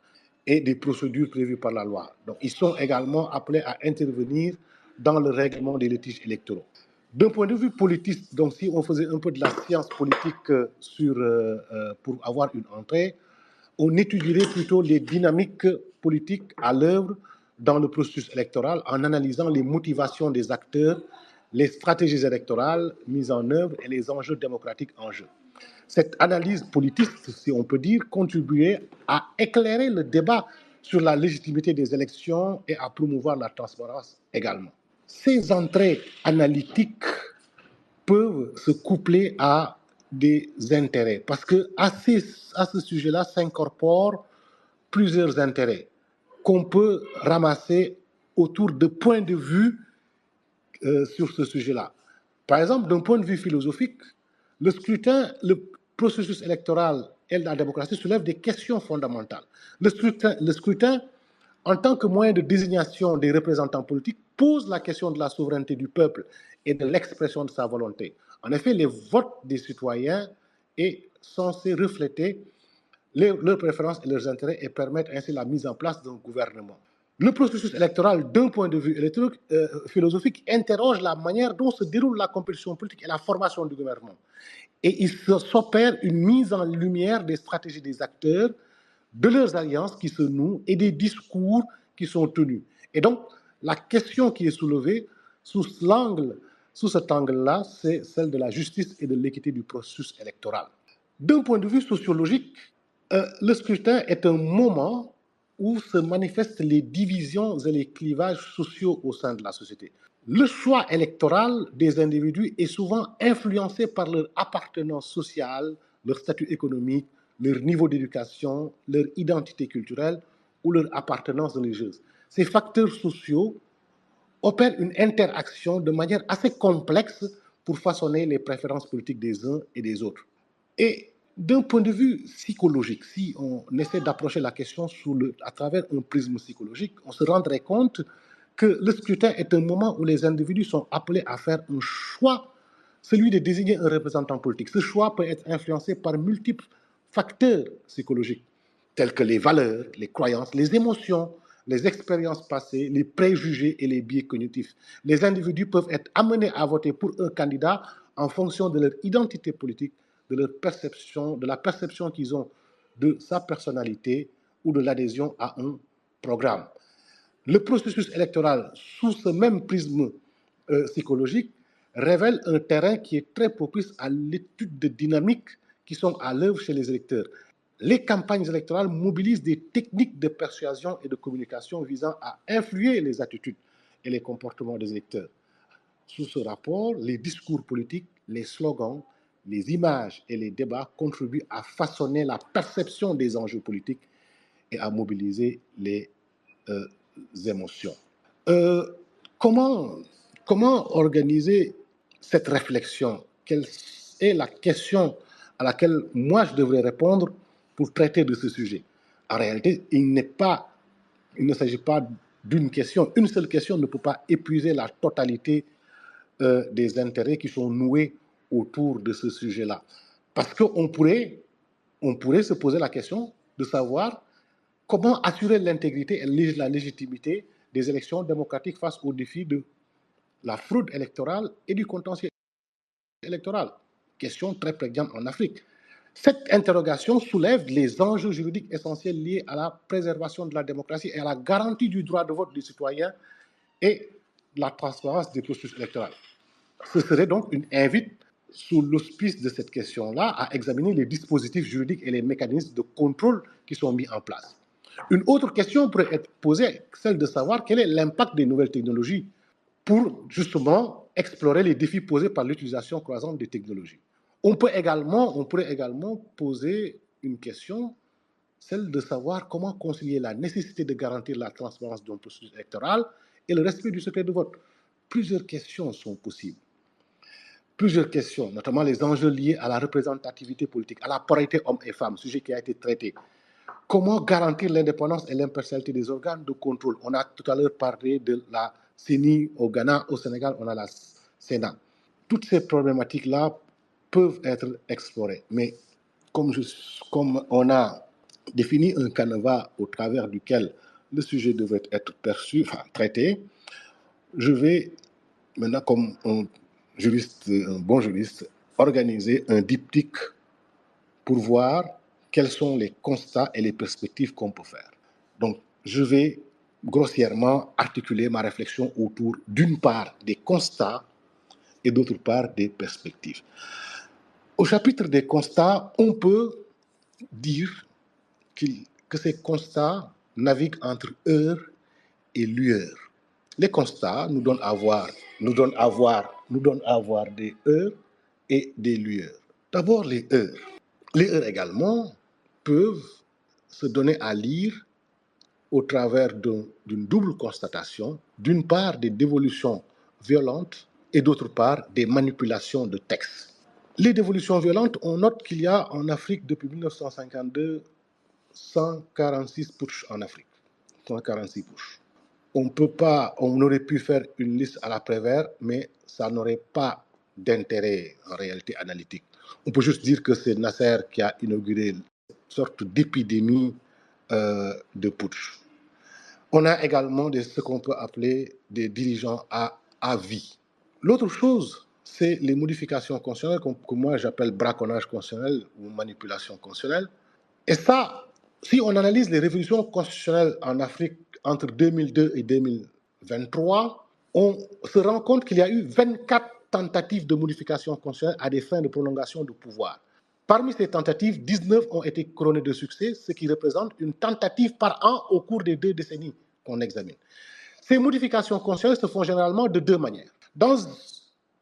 et des procédures prévues par la loi. Donc, ils sont également appelés à intervenir dans le règlement des litiges électoraux. D'un point de vue politique, donc si on faisait un peu de la science politique pour avoir une entrée, on étudierait plutôt les dynamiques politiques à l'œuvre dans le processus électoral en analysant les motivations des acteurs les stratégies électorales mises en œuvre et les enjeux démocratiques en jeu. Cette analyse politiste, si on peut dire, contribuait à éclairer le débat sur la légitimité des élections et à promouvoir la transparence également. Ces entrées analytiques peuvent se coupler à des intérêts, parce qu'à ce sujet-là s'incorporent plusieurs intérêts qu'on peut ramasser autour de points de vue sur ce sujet-là. Par exemple, d'un point de vue philosophique, le processus électoral et la démocratie soulèvent des questions fondamentales. Le scrutin, en tant que moyen de désignation des représentants politiques, pose la question de la souveraineté du peuple et de l'expression de sa volonté. En effet, les votes des citoyens sont censés refléter leurs préférences et leurs intérêts et permettre ainsi la mise en place d'un gouvernement. Le processus électoral, d'un point de vue philosophique, interroge la manière dont se déroule la compétition politique et la formation du gouvernement. Et il s'opère une mise en lumière des stratégies des acteurs, de leurs alliances qui se nouent et des discours qui sont tenus. Et donc, la question qui est soulevée sous cet angle-là, c'est celle de la justice et de l'équité du processus électoral. D'un point de vue sociologique, le scrutin est un moment où se manifestent les divisions et les clivages sociaux au sein de la société. Le choix électoral des individus est souvent influencé par leur appartenance sociale, leur statut économique, leur niveau d'éducation, leur identité culturelle ou leur appartenance religieuse. Ces facteurs sociaux opèrent une interaction de manière assez complexe pour façonner les préférences politiques des uns et des autres. Et d'un point de vue psychologique, si on essaie d'approcher la question à travers un prisme psychologique, on se rendrait compte que le scrutin est un moment où les individus sont appelés à faire un choix, celui de désigner un représentant politique. Ce choix peut être influencé par multiples facteurs psychologiques, tels que les valeurs, les croyances, les émotions, les expériences passées, les préjugés et les biais cognitifs. Les individus peuvent être amenés à voter pour un candidat en fonction de leur identité politique, de la perception qu'ils ont de sa personnalité ou de l'adhésion à un programme. Le processus électoral, sous ce même prisme psychologique, révèle un terrain qui est très propice à l'étude de dynamiques qui sont à l'œuvre chez les électeurs. Les campagnes électorales mobilisent des techniques de persuasion et de communication visant à influer les attitudes et les comportements des électeurs. Sous ce rapport, les discours politiques, les slogans, les images et les débats contribuent à façonner la perception des enjeux politiques et à mobiliser les émotions. Comment organiser cette réflexion? Quelle est la question à laquelle moi je devrais répondre pour traiter de ce sujet? En réalité, il ne s'agit pas d'une question. Une seule question ne peut pas épuiser la totalité des intérêts qui sont noués autour de ce sujet-là. Parce qu'on pourrait se poser la question de savoir comment assurer l'intégrité et la légitimité des élections démocratiques face aux défis de la fraude électorale et du contentieux électoral. Question très prégnante en Afrique. Cette interrogation soulève les enjeux juridiques essentiels liés à la préservation de la démocratie et à la garantie du droit de vote des citoyens et la transparence des processus électoraux. Ce serait donc une invite, sous l'auspice de cette question-là, à examiner les dispositifs juridiques et les mécanismes de contrôle qui sont mis en place. Une autre question pourrait être posée, celle de savoir quel est l'impact des nouvelles technologies pour justement explorer les défis posés par l'utilisation croissante des technologies. On pourrait également poser une question, celle de savoir comment concilier la nécessité de garantir la transparence d'un processus électoral et le respect du secret de vote. Plusieurs questions sont possibles. Plusieurs questions, notamment les enjeux liés à la représentativité politique, à la parité hommes et femmes, sujet qui a été traité. Comment garantir l'indépendance et l'impartialité des organes de contrôle? On a tout à l'heure parlé de la CENI au Ghana, au Sénégal, on a la Sénat. Toutes ces problématiques-là peuvent être explorées. Mais comme on a défini un canevas au travers duquel le sujet devrait être traité, je vais maintenant, comme un bon juriste, organiser un diptyque pour voir quels sont les constats et les perspectives qu'on peut faire. Donc, je vais grossièrement articuler ma réflexion autour, d'une part, des constats et d'autre part des perspectives. Au chapitre des constats, on peut dire que ces constats naviguent entre heures et lueurs. Les constats nous donnent à voir des heures et des lueurs. D'abord les heures. Les heures également peuvent se donner à lire au travers d'une double constatation, d'une part des dévolutions violentes et d'autre part des manipulations de textes. Les dévolutions violentes, on note qu'il y a en Afrique depuis 1952 146 putschs en Afrique. 146 putschs. On aurait pu faire une liste à la Prévert, mais ça n'aurait pas d'intérêt en réalité analytique. On peut juste dire que c'est Nasser qui a inauguré une sorte d'épidémie de putsch. On a également ce qu'on peut appeler des dirigeants à vie. L'autre chose, c'est les modifications constitutionnelles que moi j'appelle braconnage constitutionnel ou manipulation constitutionnelle. Et ça, si on analyse les révolutions constitutionnelles en Afrique entre 2002 et 2023, on se rend compte qu'il y a eu 24 tentatives de modification constitutionnelle à des fins de prolongation de pouvoir. Parmi ces tentatives, 19 ont été couronnées de succès, ce qui représente une tentative par an au cours des 2 décennies qu'on examine. Ces modifications constitutionnelles se font généralement de 2 manières. Dans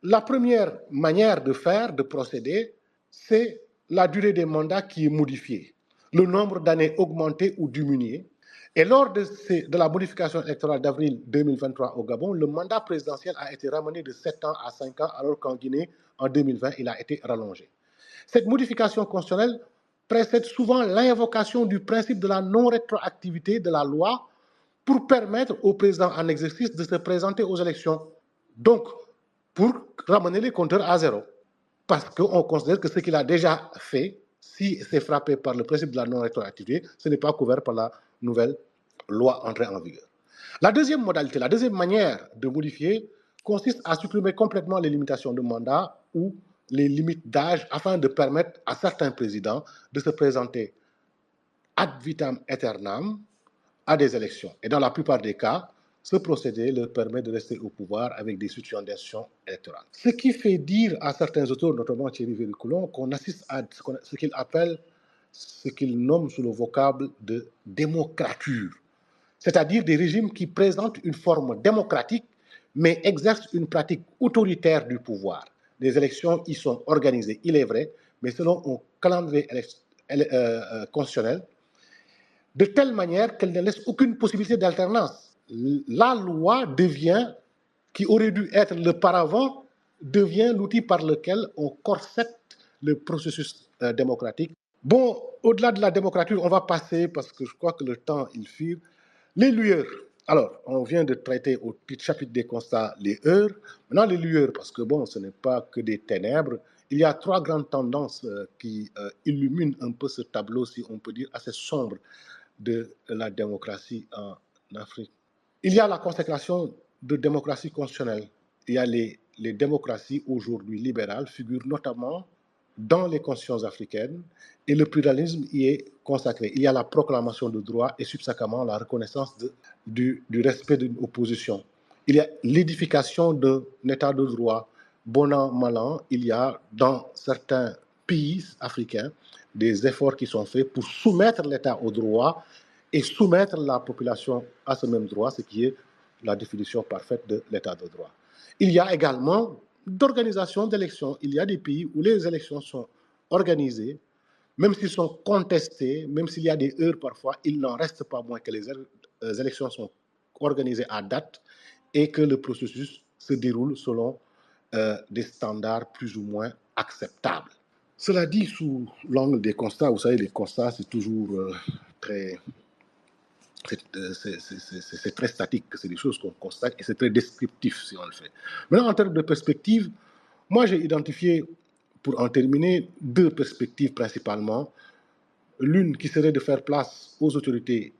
la première manière de faire, de procéder, c'est la durée des mandats qui est modifiée, le nombre d'années augmenté ou diminué. Et lors de la modification électorale d'avril 2023 au Gabon, le mandat présidentiel a été ramené de 7 ans à 5 ans, alors qu'en Guinée, en 2020, il a été rallongé. Cette modification constitutionnelle précède souvent l'invocation du principe de la non-rétroactivité de la loi pour permettre au président en exercice de se présenter aux élections. Donc, pour ramener les compteurs à zéro. Parce qu'on considère que ce qu'il a déjà fait, si c'est frappé par le principe de la non-rétroactivité, ce n'est pas couvert par la nouvelle loi entrée en vigueur. La deuxième modalité, la deuxième manière de modifier consiste à supprimer complètement les limitations de mandat ou les limites d'âge afin de permettre à certains présidents de se présenter ad vitam aeternam à des élections. Et dans la plupart des cas, ce procédé leur permet de rester au pouvoir avec des situations électorales. Ce qui fait dire à certains auteurs, notamment Thierry Véricoulon, qu'on assiste à ce qu'ils appellent, ce qu'ils nomment sous le vocable de démocrature, c'est-à-dire des régimes qui présentent une forme démocratique, mais exercent une pratique autoritaire du pouvoir. Les élections y sont organisées, il est vrai, mais selon un calendrier constitutionnel, de telle manière qu'elle ne laisse aucune possibilité d'alternance. La loi qui aurait dû être le paravent, devient l'outil par lequel on corsette le processus démocratique. Bon, au-delà de la démocrature, on va passer, parce que je crois que le temps, il file, les lueurs. Alors, on vient de traiter au chapitre des constats les heures. Maintenant, les lueurs, parce que bon, ce n'est pas que des ténèbres. Il y a 3 grandes tendances qui illuminent un peu ce tableau, si on peut dire, assez sombre de la démocratie en Afrique. Il y a la consécration de démocratie constitutionnelle. Il y a les démocraties aujourd'hui libérales figurent notamment dans les constitutions africaines et le pluralisme y est consacré. Il y a la proclamation de droits et subséquemment la reconnaissance du respect d'une opposition. Il y a l'édification d'un état de droit. Bon an, mal an, il y a dans certains pays africains des efforts qui sont faits pour soumettre l'État au droit et soumettre la population à ce même droit, ce qui est la définition parfaite de l'État de droit. Il y a également d'organisation d'élections. Il y a des pays où les élections sont organisées, même s'ils sont contestés, même s'il y a des heures parfois, il n'en reste pas moins que les élections sont organisées à date et que le processus se déroule selon des standards plus ou moins acceptables. Cela dit, sous l'angle des constats, vous savez, les constats, c'est toujours très statique, c'est des choses qu'on constate et c'est très descriptif si on le fait. Maintenant, en termes de perspective, moi j'ai identifié, pour en terminer, 2 perspectives principalement. L'une qui serait de faire place aux autorités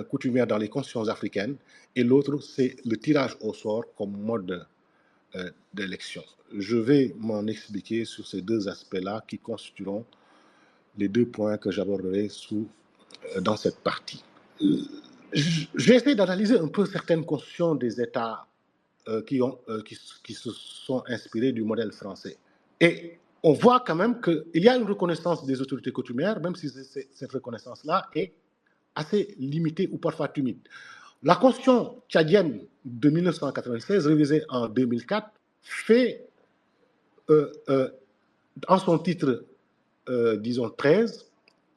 coutumières dans les constitutions africaines et l'autre, c'est le tirage au sort comme mode d'élection. Je vais m'en expliquer sur ces 2 aspects-là qui constitueront les 2 points que j'aborderai dans cette partie. J'ai essayé d'analyser un peu certaines constitutions des États qui se sont inspirés du modèle français. Et on voit quand même qu'il y a une reconnaissance des autorités coutumières, même si cette reconnaissance-là est assez limitée ou parfois timide. La Constitution tchadienne de 1996, révisée en 2004, fait, en son titre, disons 13,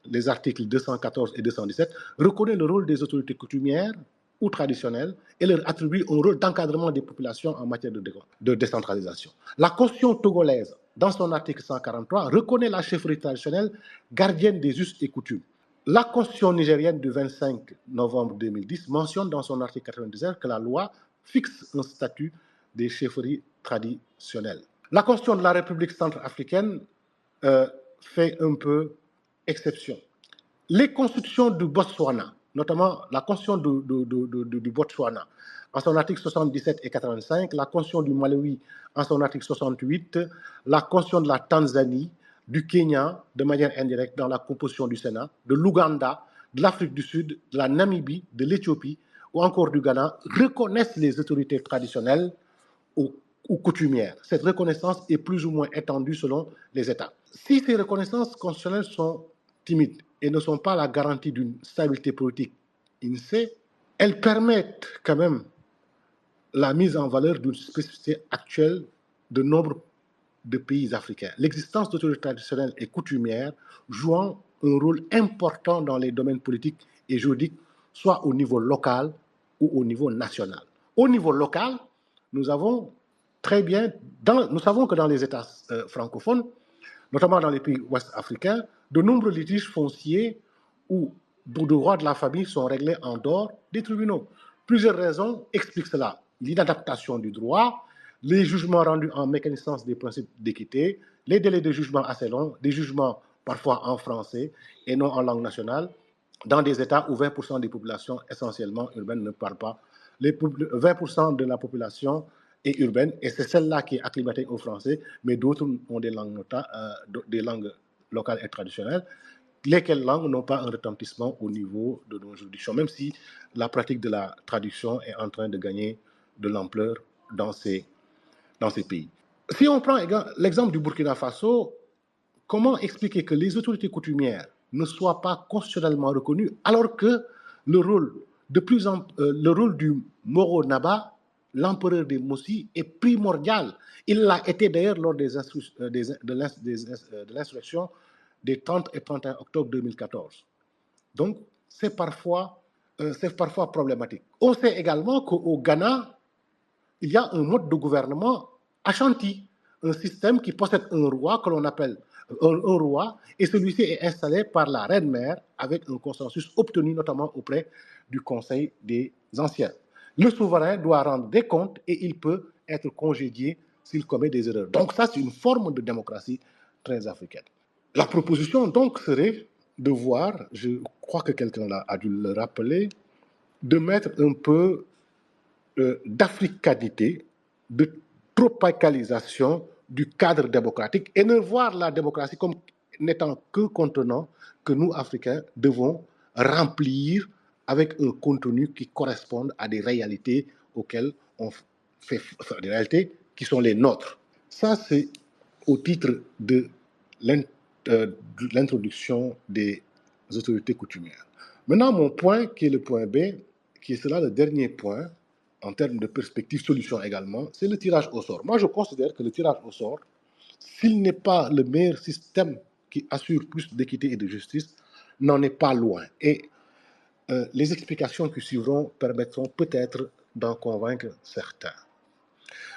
les articles 214 et 217, reconnaît le rôle des autorités coutumières ou traditionnelles et leur attribue un rôle d'encadrement des populations en matière de décentralisation. La Constitution togolaise, dans son article 143, reconnaît la chefferie traditionnelle gardienne des us et coutumes. La Constitution nigérienne du 25 novembre 2010 mentionne dans son article 99 que la loi fixe un statut des chefferies traditionnelles. La Constitution de la République centrafricaine fait un peu exception. Les constitutions du Botswana, notamment la constitution du Botswana, en son article 77 et 85, la constitution du Malawi, en son article 68, la constitution de la Tanzanie, du Kenya, de manière indirecte dans la composition du Sénat, de l'Ouganda, de l'Afrique du Sud, de la Namibie, de l'Éthiopie ou encore du Ghana, reconnaissent les autorités traditionnelles ou coutumières. Cette reconnaissance est plus ou moins étendue selon les États. Si ces reconnaissances constitutionnelles sont timides et ne sont pas la garantie d'une stabilité politique INSEE, elles permettent quand même la mise en valeur d'une spécificité actuelle de nombre de pays africains. L'existence d'autorités traditionnelles et coutumières jouant un rôle important dans les domaines politiques et juridiques, soit au niveau local ou au niveau national. Au niveau local, nous savons que dans les États francophones, notamment dans les pays ouest-africains, de nombreux litiges fonciers ou de droits de la famille sont réglés en dehors des tribunaux. Plusieurs raisons expliquent cela. L'inadaptation du droit, les jugements rendus en méconnaissance des principes d'équité, les délais de jugement assez longs, des jugements parfois en français et non en langue nationale, dans des États où 20% des populations essentiellement urbaines ne parlent pas. 20% de la population est urbaine et c'est celle-là qui est acclimatée au français, mais d'autres ont des langues locales et traditionnelles, lesquelles langues n'ont pas un retentissement au niveau de nos juridictions, même si la pratique de la traduction est en train de gagner de l'ampleur dans ces pays. Si on prend l'exemple du Burkina Faso, comment expliquer que les autorités coutumières ne soient pas constitutionnellement reconnues alors que le rôle du Moro Naba, l'empereur des Mossi, est primordial. Il l'a été d'ailleurs lors de l'insurrection des 30 et 31 octobre 2014. Donc, c'est parfois problématique. On sait également qu'au Ghana, il y a un mode de gouvernement Ashanti, un système qui possède un roi que l'on appelle un roi, et celui-ci est installé par la reine-mère avec un consensus obtenu notamment auprès du Conseil des Anciens. Le souverain doit rendre des comptes et il peut être congédié s'il commet des erreurs. Donc ça, c'est une forme de démocratie très africaine. La proposition donc serait de voir, je crois que quelqu'un a dû le rappeler, de mettre un peu d'africanité, de tropicalisation du cadre démocratique et ne voir la démocratie comme n'étant qu'un contenant que nous, Africains, devons remplir avec un contenu qui corresponde à des réalités auxquelles on fait, des réalités qui sont les nôtres. Ça, c'est au titre de l'introduction des autorités coutumières. Maintenant, mon point, qui est le point B, qui sera le dernier point, en termes de perspective solution également, c'est le tirage au sort. Moi, je considère que le tirage au sort, s'il n'est pas le meilleur système qui assure plus d'équité et de justice, n'en est pas loin. Et les explications qui suivront permettront peut-être d'en convaincre certains.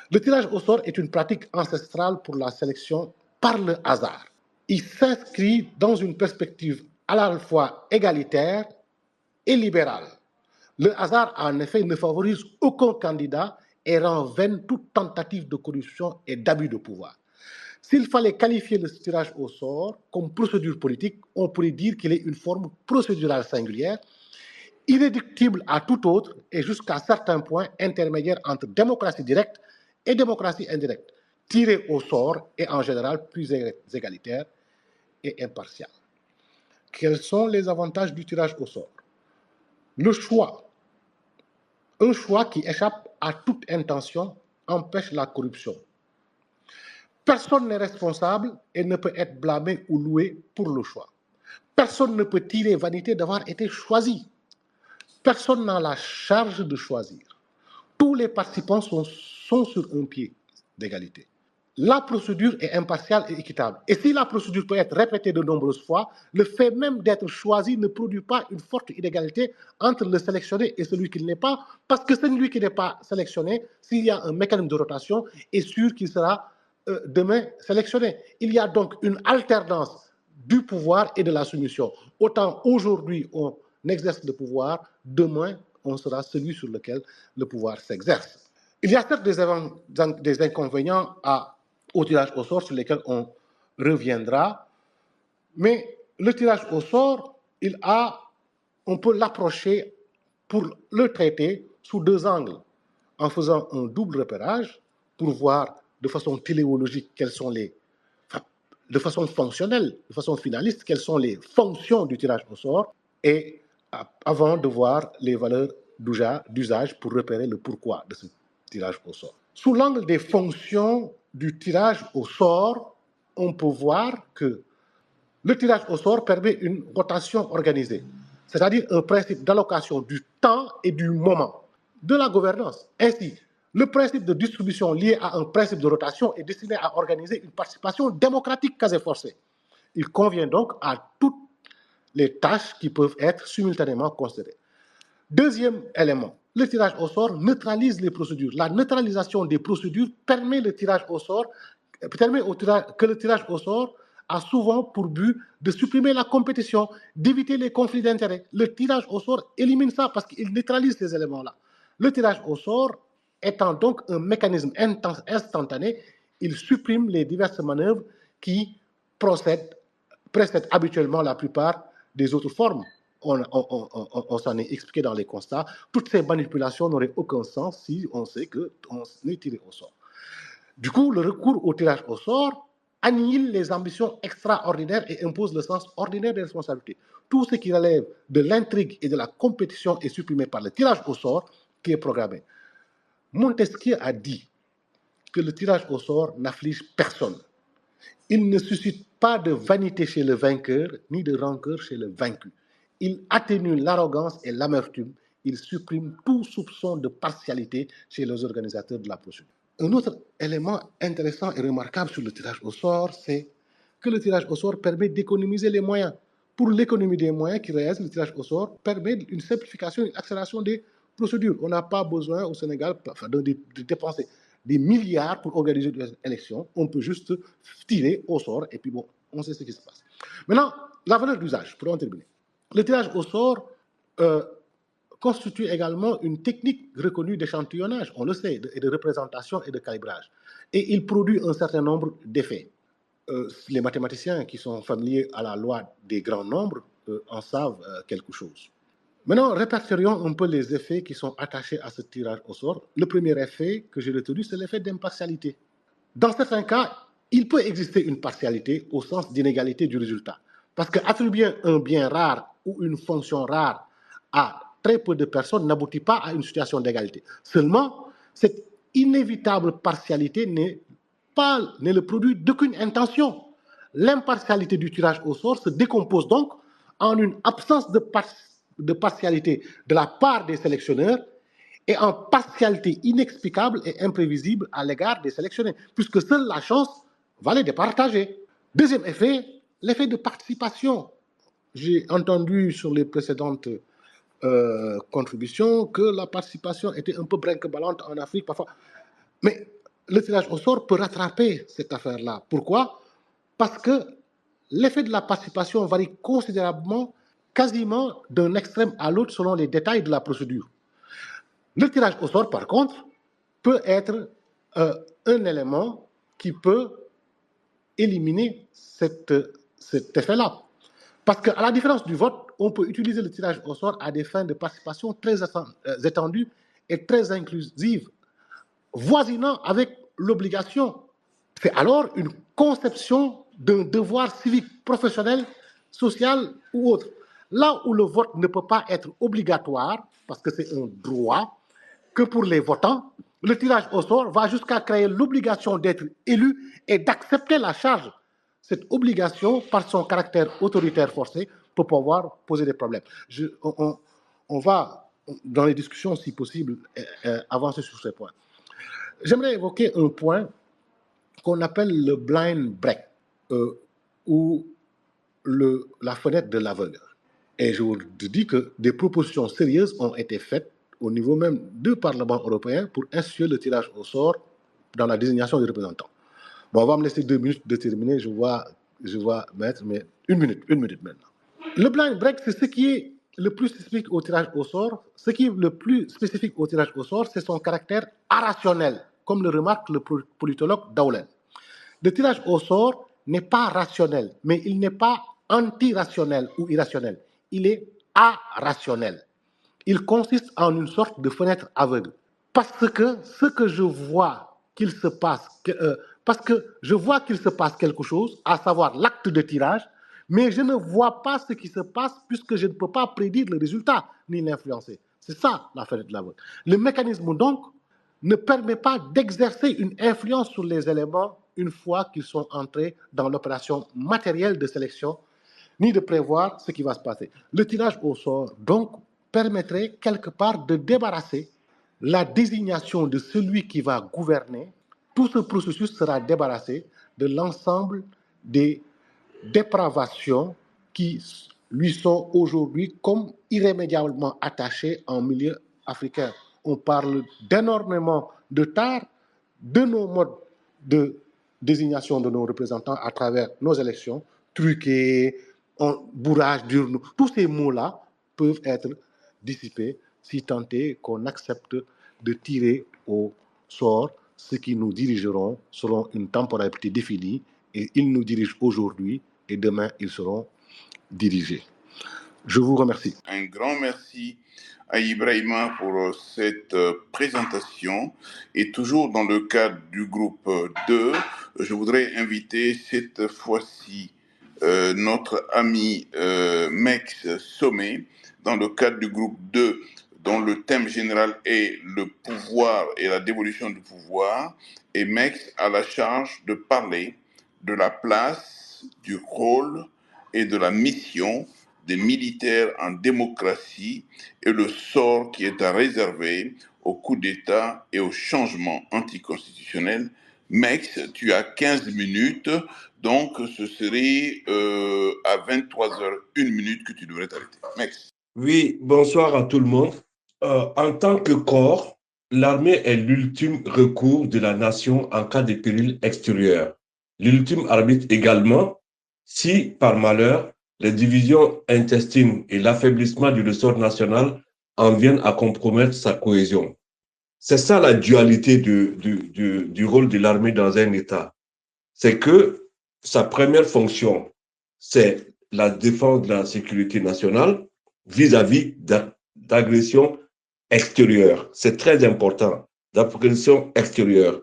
Le tirage au sort est une pratique ancestrale pour la sélection par le hasard. Il s'inscrit dans une perspective à la fois égalitaire et libérale. Le hasard, en effet, ne favorise aucun candidat et rend vaine toute tentative de corruption et d'abus de pouvoir. S'il fallait qualifier le tirage au sort comme procédure politique, on pourrait dire qu'il est une forme procédurale singulière, irréductible à tout autre et jusqu'à certains points intermédiaire entre démocratie directe et démocratie indirecte, tirée au sort et en général plus égalitaire et impartiale. Quels sont les avantages du tirage au sort? Le choix Un choix qui échappe à toute intention empêche la corruption. Personne n'est responsable et ne peut être blâmé ou loué pour le choix. Personne ne peut tirer vanité d'avoir été choisi. Personne n'a la charge de choisir. Tous les participants sont sur un pied d'égalité. La procédure est impartiale et équitable. Et si la procédure peut être répétée de nombreuses fois, le fait même d'être choisi ne produit pas une forte inégalité entre le sélectionné et celui qui ne l'est pas, parce que celui qui n'est pas sélectionné, s'il y a un mécanisme de rotation, est sûr qu'il sera demain sélectionné. Il y a donc une alternance du pouvoir et de la soumission. Autant aujourd'hui on exerce le pouvoir, demain on sera celui sur lequel le pouvoir s'exerce. Il y a certes des inconvénients au tirage au sort sur lesquels on reviendra, mais le tirage au sort, on peut l'approcher pour le traiter sous deux angles, en faisant un double repérage pour voir de façon téléologique de façon fonctionnelle, de façon finaliste, quelles sont les fonctions du tirage au sort, et avant de voir les valeurs d'usage pour repérer le pourquoi de ce tirage au sort. Sous l'angle des fonctions du tirage au sort, on peut voir que le tirage au sort permet une rotation organisée, c'est-à-dire un principe d'allocation du temps et du moment de la gouvernance. Ainsi, le principe de distribution lié à un principe de rotation est destiné à organiser une participation démocratique quasi forcée. Il convient donc à toutes les tâches qui peuvent être simultanément considérées. Deuxième élément, le tirage au sort neutralise les procédures. La neutralisation des procédures permet que le tirage au sort a souvent pour but de supprimer la compétition, d'éviter les conflits d'intérêts. Le tirage au sort élimine ça parce qu'il neutralise ces éléments-là. Le tirage au sort étant donc un mécanisme instantané, il supprime les diverses manœuvres qui précèdent habituellement la plupart des autres formes. On s'en est expliqué dans les constats. Toutes ces manipulations n'auraient aucun sens si on sait qu'on est tiré au sort. Du coup, le recours au tirage au sort annihile les ambitions extraordinaires et impose le sens ordinaire des responsabilités. Tout ce qui relève de l'intrigue et de la compétition est supprimé par le tirage au sort qui est programmé. Montesquieu a dit que le tirage au sort n'afflige personne. Il ne suscite pas de vanité chez le vainqueur, ni de rancœur chez le vaincu. Il atténue l'arrogance et l'amertume. Il supprime tout soupçon de partialité chez les organisateurs de la procédure. Un autre élément intéressant et remarquable sur le tirage au sort, c'est que le tirage au sort permet d'économiser les moyens. Pour l'économie des moyens qui réalise le tirage au sort permet une simplification, une accélération des procédures. On n'a pas besoin au Sénégal de dépenser des milliards pour organiser des élections. On peut juste tirer au sort et puis bon, on sait ce qui se passe. Maintenant, la valeur d'usage, pour en terminer. Le tirage au sort constitue également une technique reconnue d'échantillonnage, on le sait, et de représentation et de calibrage. Et il produit un certain nombre d'effets. Les mathématiciens qui sont familiers à la loi des grands nombres en savent quelque chose. Maintenant, répertorions un peu les effets qui sont attachés à ce tirage au sort. Le premier effet que j'ai retenu, c'est l'effet d'impartialité. Dans certains cas, il peut exister une partialité au sens d'inégalité du résultat. Parce qu'attribuer un bien rare ou une fonction rare à très peu de personnes n'aboutit pas à une situation d'égalité. Seulement, cette inévitable partialité n'est le produit d'aucune intention. L'impartialité du tirage au sort se décompose donc en une absence de partialité de la part des sélectionneurs et en partialité inexplicable et imprévisible à l'égard des sélectionnés, puisque seule la chance va les départager. Deuxième effet, l'effet de participation. J'ai entendu sur les précédentes contributions que la participation était un peu brinque-ballante en Afrique parfois. Mais le tirage au sort peut rattraper cette affaire-là. Pourquoi? Parce que l'effet de la participation varie considérablement, quasiment d'un extrême à l'autre selon les détails de la procédure. Le tirage au sort, par contre, peut être un élément qui peut éliminer cet effet-là. Parce qu'à la différence du vote, on peut utiliser le tirage au sort à des fins de participation très étendues et très inclusives, voisinant avec l'obligation. C'est alors une conception d'un devoir civique, professionnel, social ou autre. Là où le vote ne peut pas être obligatoire, parce que c'est un droit, que pour les votants, le tirage au sort va jusqu'à créer l'obligation d'être élu et d'accepter la charge. Cette obligation, par son caractère autoritaire forcé, peut pouvoir poser des problèmes. On va, dans les discussions, si possible, avancer sur ces points. J'aimerais évoquer un point qu'on appelle le blind break, ou la fenêtre de l'aveugle. Et je vous dis que des propositions sérieuses ont été faites au niveau même du Parlement européen pour instituer le tirage au sort dans la désignation des représentants. Bon, on va me laisser 2 minutes de terminer, je vois Maître, mais une minute maintenant. Le blind break, c'est ce qui est le plus spécifique au tirage au sort. Ce qui est le plus spécifique au tirage au sort, c'est son caractère irrationnel, comme le remarque le politologue Dowlen. Le tirage au sort n'est pas rationnel, mais il n'est pas antirationnel ou irrationnel. Il est arationnel. Il consiste en une sorte de fenêtre aveugle. Parce que ce que je vois qu'il se passe, quelque chose, à savoir l'acte de tirage, mais je ne vois pas ce qui se passe puisque je ne peux pas prédire le résultat ni l'influencer. C'est ça la fenêtre aveugle. Le mécanisme donc ne permet pas d'exercer une influence sur les éléments une fois qu'ils sont entrés dans l'opération matérielle de sélection, ni de prévoir ce qui va se passer. Le tirage au sort, donc, permettrait quelque part de débarrasser la désignation de celui qui va gouverner. Tout ce processus sera débarrassé de l'ensemble des dépravations qui lui sont aujourd'hui comme irrémédiablement attachées en milieu africain. On parle d'énormément de tares, de nos modes de désignation de nos représentants à travers nos élections, truqués, bourrage d'urnes, tous ces mots-là peuvent être dissipés si tant est qu'on accepte de tirer au sort ceux qui nous dirigeront selon une temporalité définie, et ils nous dirigent aujourd'hui et demain ils seront dirigés. Je vous remercie. Un grand merci à Ibrahima pour cette présentation. Et toujours dans le cadre du groupe 2, je voudrais inviter cette fois-ci notre ami Mex Sommet dans le cadre du groupe 2, dont le thème général est le pouvoir et la dévolution du pouvoir. Et Mex a la charge de parler de la place, du rôle et de la mission des militaires en démocratie et le sort qui est à réserver au coup d'État et au changement anticonstitutionnel. Mex, tu as 15 minutes, donc ce serait à 23h01 que tu devrais t'arrêter. Mex. Oui, bonsoir à tout le monde. En tant que corps, l'armée est l'ultime recours de la nation en cas de péril extérieur. L'ultime arbitre également, si par malheur, les divisions intestines et l'affaiblissement du ressort national en viennent à compromettre sa cohésion. C'est ça la dualité du rôle de l'armée dans un État. C'est que sa première fonction, c'est la défense de la sécurité nationale vis-à-vis d'agressions extérieures. C'est très important, d'agressions extérieures.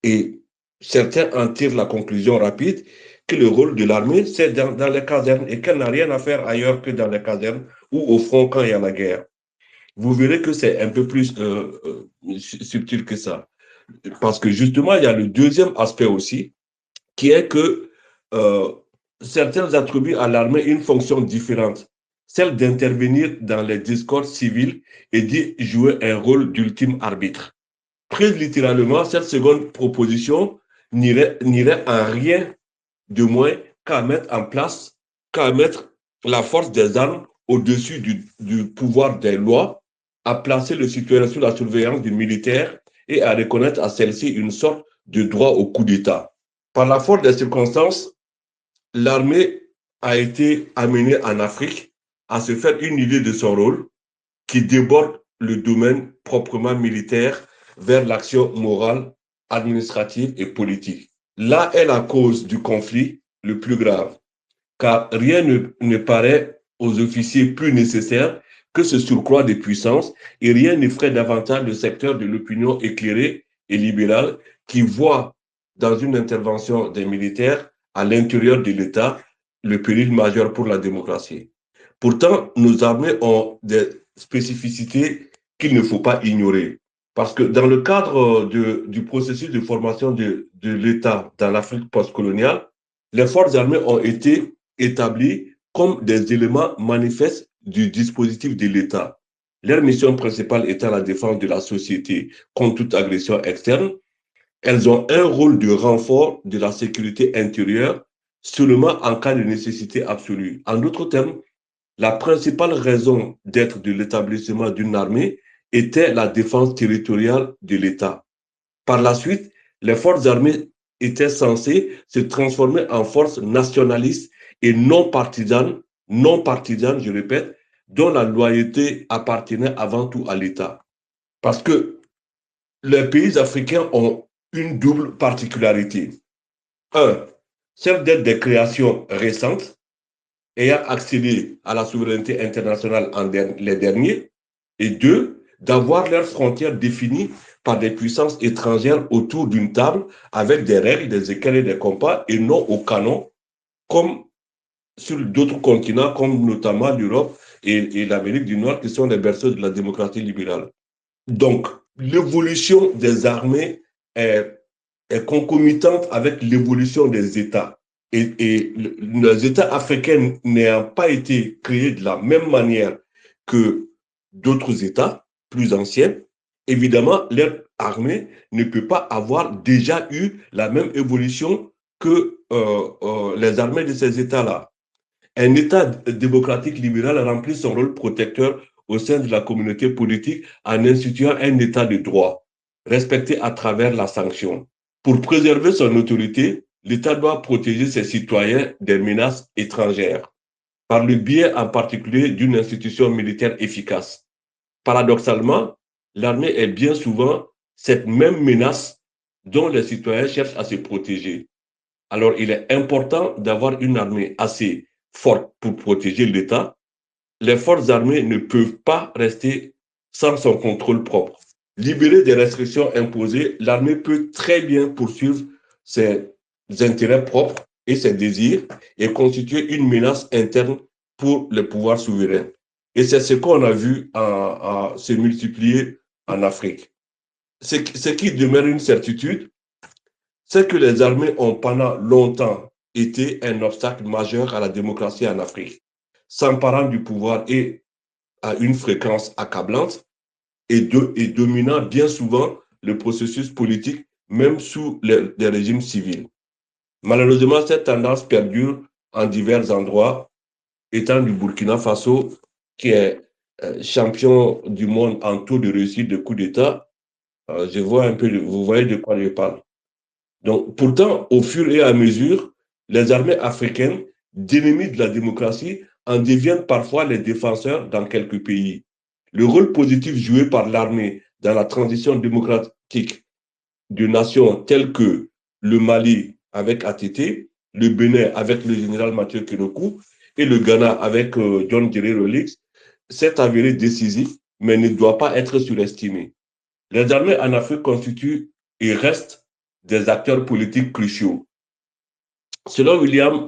Et certains en tirent la conclusion rapide que le rôle de l'armée, c'est dans les casernes et qu'elle n'a rien à faire ailleurs que dans les casernes ou au front quand il y a la guerre. Vous verrez que c'est un peu plus subtil que ça. Parce que justement, il y a le deuxième aspect aussi, qui est que certains attribuent à l'armée une fonction différente, celle d'intervenir dans les discordes civils et d'y jouer un rôle d'ultime arbitre. Prise littéralement, cette seconde proposition n'irait en rien de moins qu'à mettre en place, qu'à mettre la force des armes au-dessus du pouvoir des lois, à placer le citoyen sous la surveillance du militaire et à reconnaître à celle-ci une sorte de droit au coup d'État. Par la force des circonstances, l'armée a été amenée en Afrique à se faire une idée de son rôle qui déborde le domaine proprement militaire vers l'action morale, administrative et politique. Là est la cause du conflit le plus grave, car rien ne paraît aux officiers plus nécessaire que ce surcroît de puissance et rien n'effraie davantage le secteur de l'opinion éclairée et libérale qui voit dans une intervention des militaires à l'intérieur de l'État le péril majeur pour la démocratie. Pourtant, nos armées ont des spécificités qu'il ne faut pas ignorer. Parce que dans le cadre du processus de formation de l'État dans l'Afrique postcoloniale, les forces armées ont été établies comme des éléments manifestes du dispositif de l'État. Leur mission principale étant la défense de la société contre toute agression externe. Elles ont un rôle de renfort de la sécurité intérieure seulement en cas de nécessité absolue. En d'autres termes, la principale raison d'être de l'établissement d'une armée était la défense territoriale de l'État. Par la suite, les forces armées étaient censées se transformer en forces nationalistes et non partisanes, je répète, dont la loyauté appartenait avant tout à l'État. Parce que les pays africains ont une double particularité. Un, celle d'être des créations récentes, ayant accédé à la souveraineté internationale les derniers, et deux, d'avoir leurs frontières définies par des puissances étrangères autour d'une table avec des règles, des équerres et des compas, et non au canon, comme sur d'autres continents, comme notamment l'Europe et l'Amérique du Nord, qui sont les berceaux de la démocratie libérale. Donc, l'évolution des armées est concomitante avec l'évolution des États. Et les États africains n'ayant pas été créés de la même manière que d'autres États plus anciens, évidemment, leur armée ne peut pas avoir déjà eu la même évolution que les armées de ces États-là. Un État démocratique libéral remplit son rôle protecteur au sein de la communauté politique en instituant un État de droit, respecté à travers la sanction. Pour préserver son autorité, l'État doit protéger ses citoyens des menaces étrangères, par le biais en particulier d'une institution militaire efficace. Paradoxalement, l'armée est bien souvent cette même menace dont les citoyens cherchent à se protéger. Alors, il est important d'avoir une armée assez forte pour protéger l'État. Les forces armées ne peuvent pas rester sans son contrôle propre. Libérée des restrictions imposées, l'armée peut très bien poursuivre ses intérêts propres et ses désirs et constituer une menace interne pour le pouvoir souverain. Et c'est ce qu'on a vu se multiplier en Afrique. Ce qui demeure une certitude, c'est que les armées ont pendant longtemps été un obstacle majeur à la démocratie en Afrique, s'emparant du pouvoir et à une fréquence accablante et dominant bien souvent le processus politique, même sous les régimes civils. Malheureusement, cette tendance perdure en divers endroits, étant du Burkina Faso, qui est champion du monde en taux de réussite de coup d'État. Je vois un peu, vous voyez de quoi je parle. Donc, pourtant, au fur et à mesure, les armées africaines, d'ennemis de la démocratie, en deviennent parfois les défenseurs dans quelques pays. Le rôle positif joué par l'armée dans la transition démocratique de nations telles que le Mali avec ATT, le Bénin avec le général Mathieu Kénokou et le Ghana avec John Jerry Rawlings s'est avéré décisif, mais ne doit pas être surestimé. Les armées en Afrique constituent et restent des acteurs politiques cruciaux. Selon William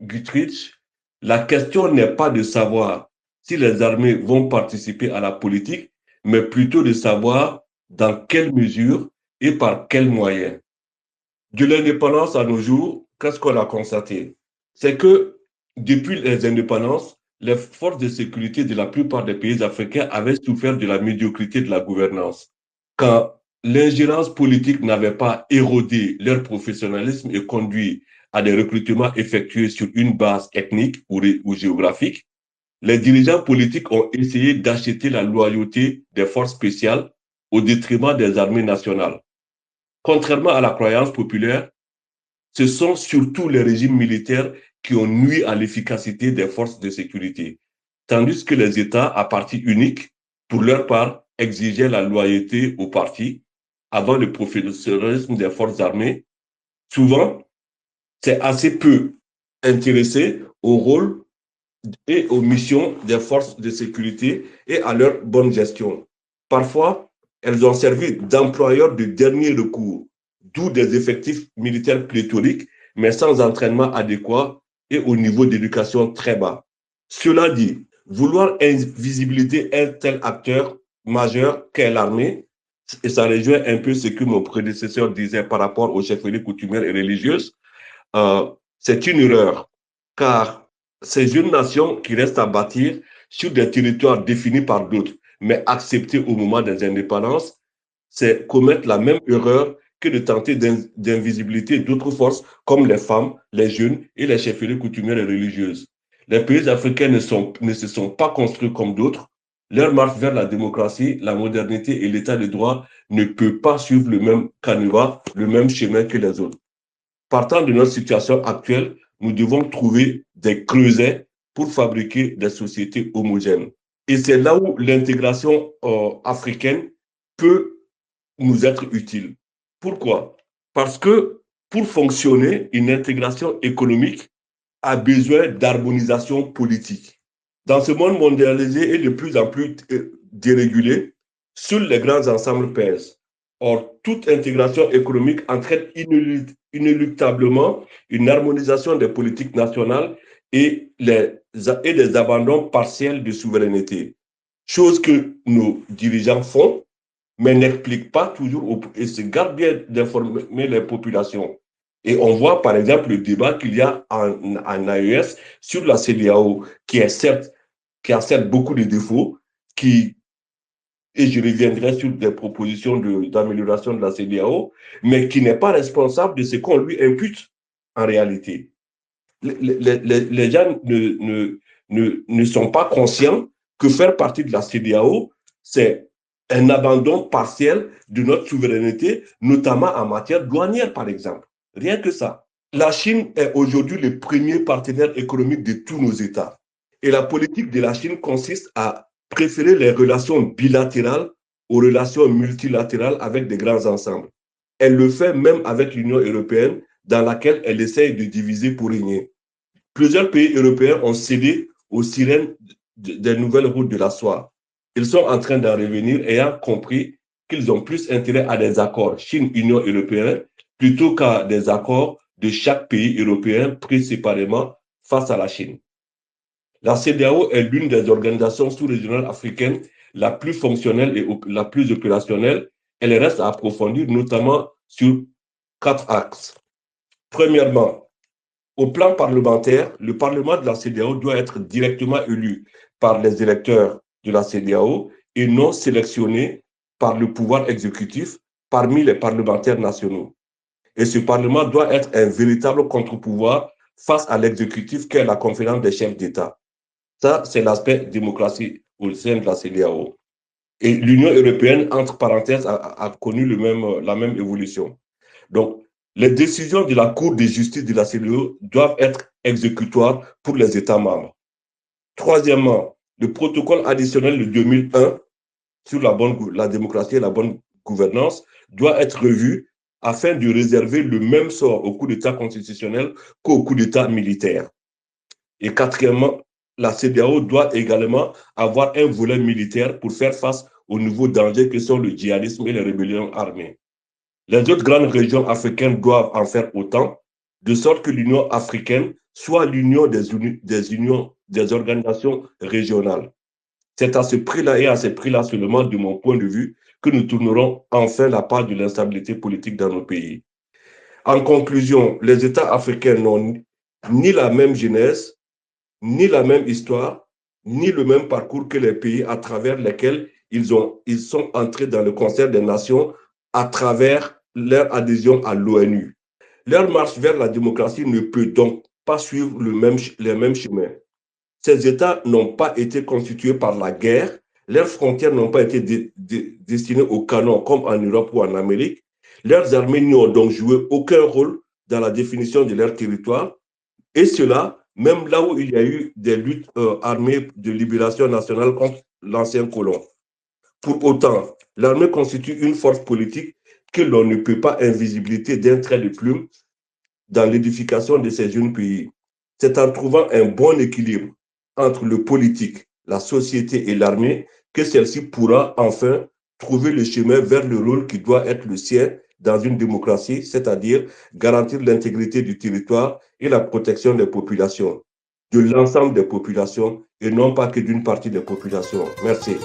Guthrie, la question n'est pas de savoir si les armées vont participer à la politique, mais plutôt de savoir dans quelle mesure et par quels moyens. De l'indépendance à nos jours, qu'est-ce qu'on a constaté? C'est que depuis les indépendances, les forces de sécurité de la plupart des pays africains avaient souffert de la médiocrité de la gouvernance. Quand l'ingérence politique n'avait pas érodé leur professionnalisme et conduit à des recrutements effectués sur une base ethnique ou géographique, les dirigeants politiques ont essayé d'acheter la loyauté des forces spéciales au détriment des armées nationales. Contrairement à la croyance populaire, ce sont surtout les régimes militaires qui ont nui à l'efficacité des forces de sécurité, tandis que les États à parti unique, pour leur part, exigeaient la loyauté au parti avant le professionnalisme des forces armées. Souvent, c'est assez peu intéressé au rôle et aux missions des forces de sécurité et à leur bonne gestion. Parfois, elles ont servi d'employeurs de dernier recours, d'où des effectifs militaires pléthoriques, mais sans entraînement adéquat et au niveau d'éducation très bas. Cela dit, vouloir invisibiliser un tel acteur majeur qu'est l'armée, et ça rejoint un peu ce que mon prédécesseur disait par rapport aux chefferies coutumières et religieuses, c'est une erreur, car c'est une nation qui reste à bâtir sur des territoires définis par d'autres, mais acceptés au moment des indépendances, c'est commettre la même erreur que de tenter d'invisibilité d'autres forces comme les femmes, les jeunes et les chefferies coutumières et religieuses. Les pays africains ne se sont pas construits comme d'autres. Leur marche vers la démocratie, la modernité et l'état de droit ne peut pas suivre le même canevas, le même chemin que les autres. Partant de notre situation actuelle, nous devons trouver des creusets pour fabriquer des sociétés homogènes. Et c'est là où l'intégration africaine peut nous être utile. Pourquoi? Parce que pour fonctionner, une intégration économique a besoin d'harmonisation politique. Dans ce monde mondialisé et de plus en plus dérégulé, seuls les grands ensembles pèsent. Or, toute intégration économique entraîne inéluctablement une harmonisation des politiques nationales et des abandons partiels de souveraineté. Chose que nos dirigeants font, mais n'expliquent pas toujours et se gardent bien d'informer les populations. Et on voit par exemple le débat qu'il y a en AES sur la CEDEAO, qui a certes beaucoup de défauts, et je reviendrai sur des propositions d'amélioration de la CEDEAO, mais qui n'est pas responsable de ce qu'on lui impute en réalité. Les gens ne sont pas conscients que faire partie de la CEDEAO, c'est un abandon partiel de notre souveraineté, notamment en matière douanière, par exemple. Rien que ça. La Chine est aujourd'hui le premier partenaire économique de tous nos États. Et la politique de la Chine consiste à préférer les relations bilatérales aux relations multilatérales avec des grands ensembles. Elle le fait même avec l'Union européenne, dans laquelle elle essaye de diviser pour régner. Plusieurs pays européens ont cédé aux sirènes des nouvelles routes de la soie. Ils sont en train d'en revenir, ayant compris qu'ils ont plus intérêt à des accords Chine-Union européenne plutôt qu'à des accords de chaque pays européen pris séparément face à la Chine. La CEDEAO est l'une des organisations sous-régionales africaines la plus fonctionnelle et la plus opérationnelle. Elle reste à approfondir, notamment sur 4 axes. Premièrement, au plan parlementaire, le Parlement de la CEDEAO doit être directement élu par les électeurs de la CEDEAO et non sélectionné par le pouvoir exécutif parmi les parlementaires nationaux. Et ce Parlement doit être un véritable contre-pouvoir face à l'exécutif qu'est la conférence des chefs d'État. Ça, c'est l'aspect démocratie au sein de la CEDEAO. Et l'Union européenne, entre parenthèses, a connu la même évolution. Donc, les décisions de la Cour de justice de la CEDEAO doivent être exécutoires pour les États membres. Troisièmement, le protocole additionnel de 2001 sur la démocratie et la bonne gouvernance doit être revu afin de réserver le même sort au coup d'État constitutionnel qu'au coup d'État militaire. Et quatrièmement, la CEDEAO doit également avoir un volet militaire pour faire face aux nouveaux dangers que sont le djihadisme et les rébellions armées. Les autres grandes régions africaines doivent en faire autant, de sorte que l'Union africaine soit l'union des organisations régionales. C'est à ce prix-là et à ce prix-là seulement, de mon point de vue, que nous tournerons enfin la page de l'instabilité politique dans nos pays. En conclusion, les États africains n'ont ni la même genèse, ni la même histoire, ni le même parcours que les pays à travers lesquels ils sont entrés dans le concert des nations à travers leur adhésion à l'ONU. Leur marche vers la démocratie ne peut donc pas suivre les mêmes chemins. Ces États n'ont pas été constitués par la guerre, leurs frontières n'ont pas été destinées au canon comme en Europe ou en Amérique. Leurs armées n'y ont donc joué aucun rôle dans la définition de leur territoire. Et cela, même là où il y a eu des luttes armées de libération nationale contre l'ancien colon. Pour autant, l'armée constitue une force politique que l'on ne peut pas invisibiliser d'un trait de plume dans l'édification de ces jeunes pays. C'est en trouvant un bon équilibre entre le politique, la société et l'armée que celle-ci pourra enfin trouver le chemin vers le rôle qui doit être le sien dans une démocratie, c'est-à-dire garantir l'intégrité du territoire et la protection des populations, de l'ensemble des populations et non pas que d'une partie des populations. Merci.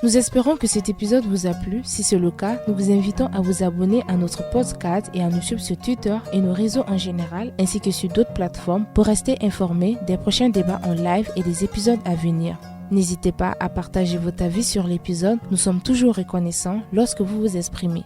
Nous espérons que cet épisode vous a plu. Si c'est le cas, nous vous invitons à vous abonner à notre podcast et à nous suivre sur Twitter et nos réseaux en général, ainsi que sur d'autres plateformes pour rester informés des prochains débats en live et des épisodes à venir. N'hésitez pas à partager votre avis sur l'épisode. Nous sommes toujours reconnaissants lorsque vous vous exprimez.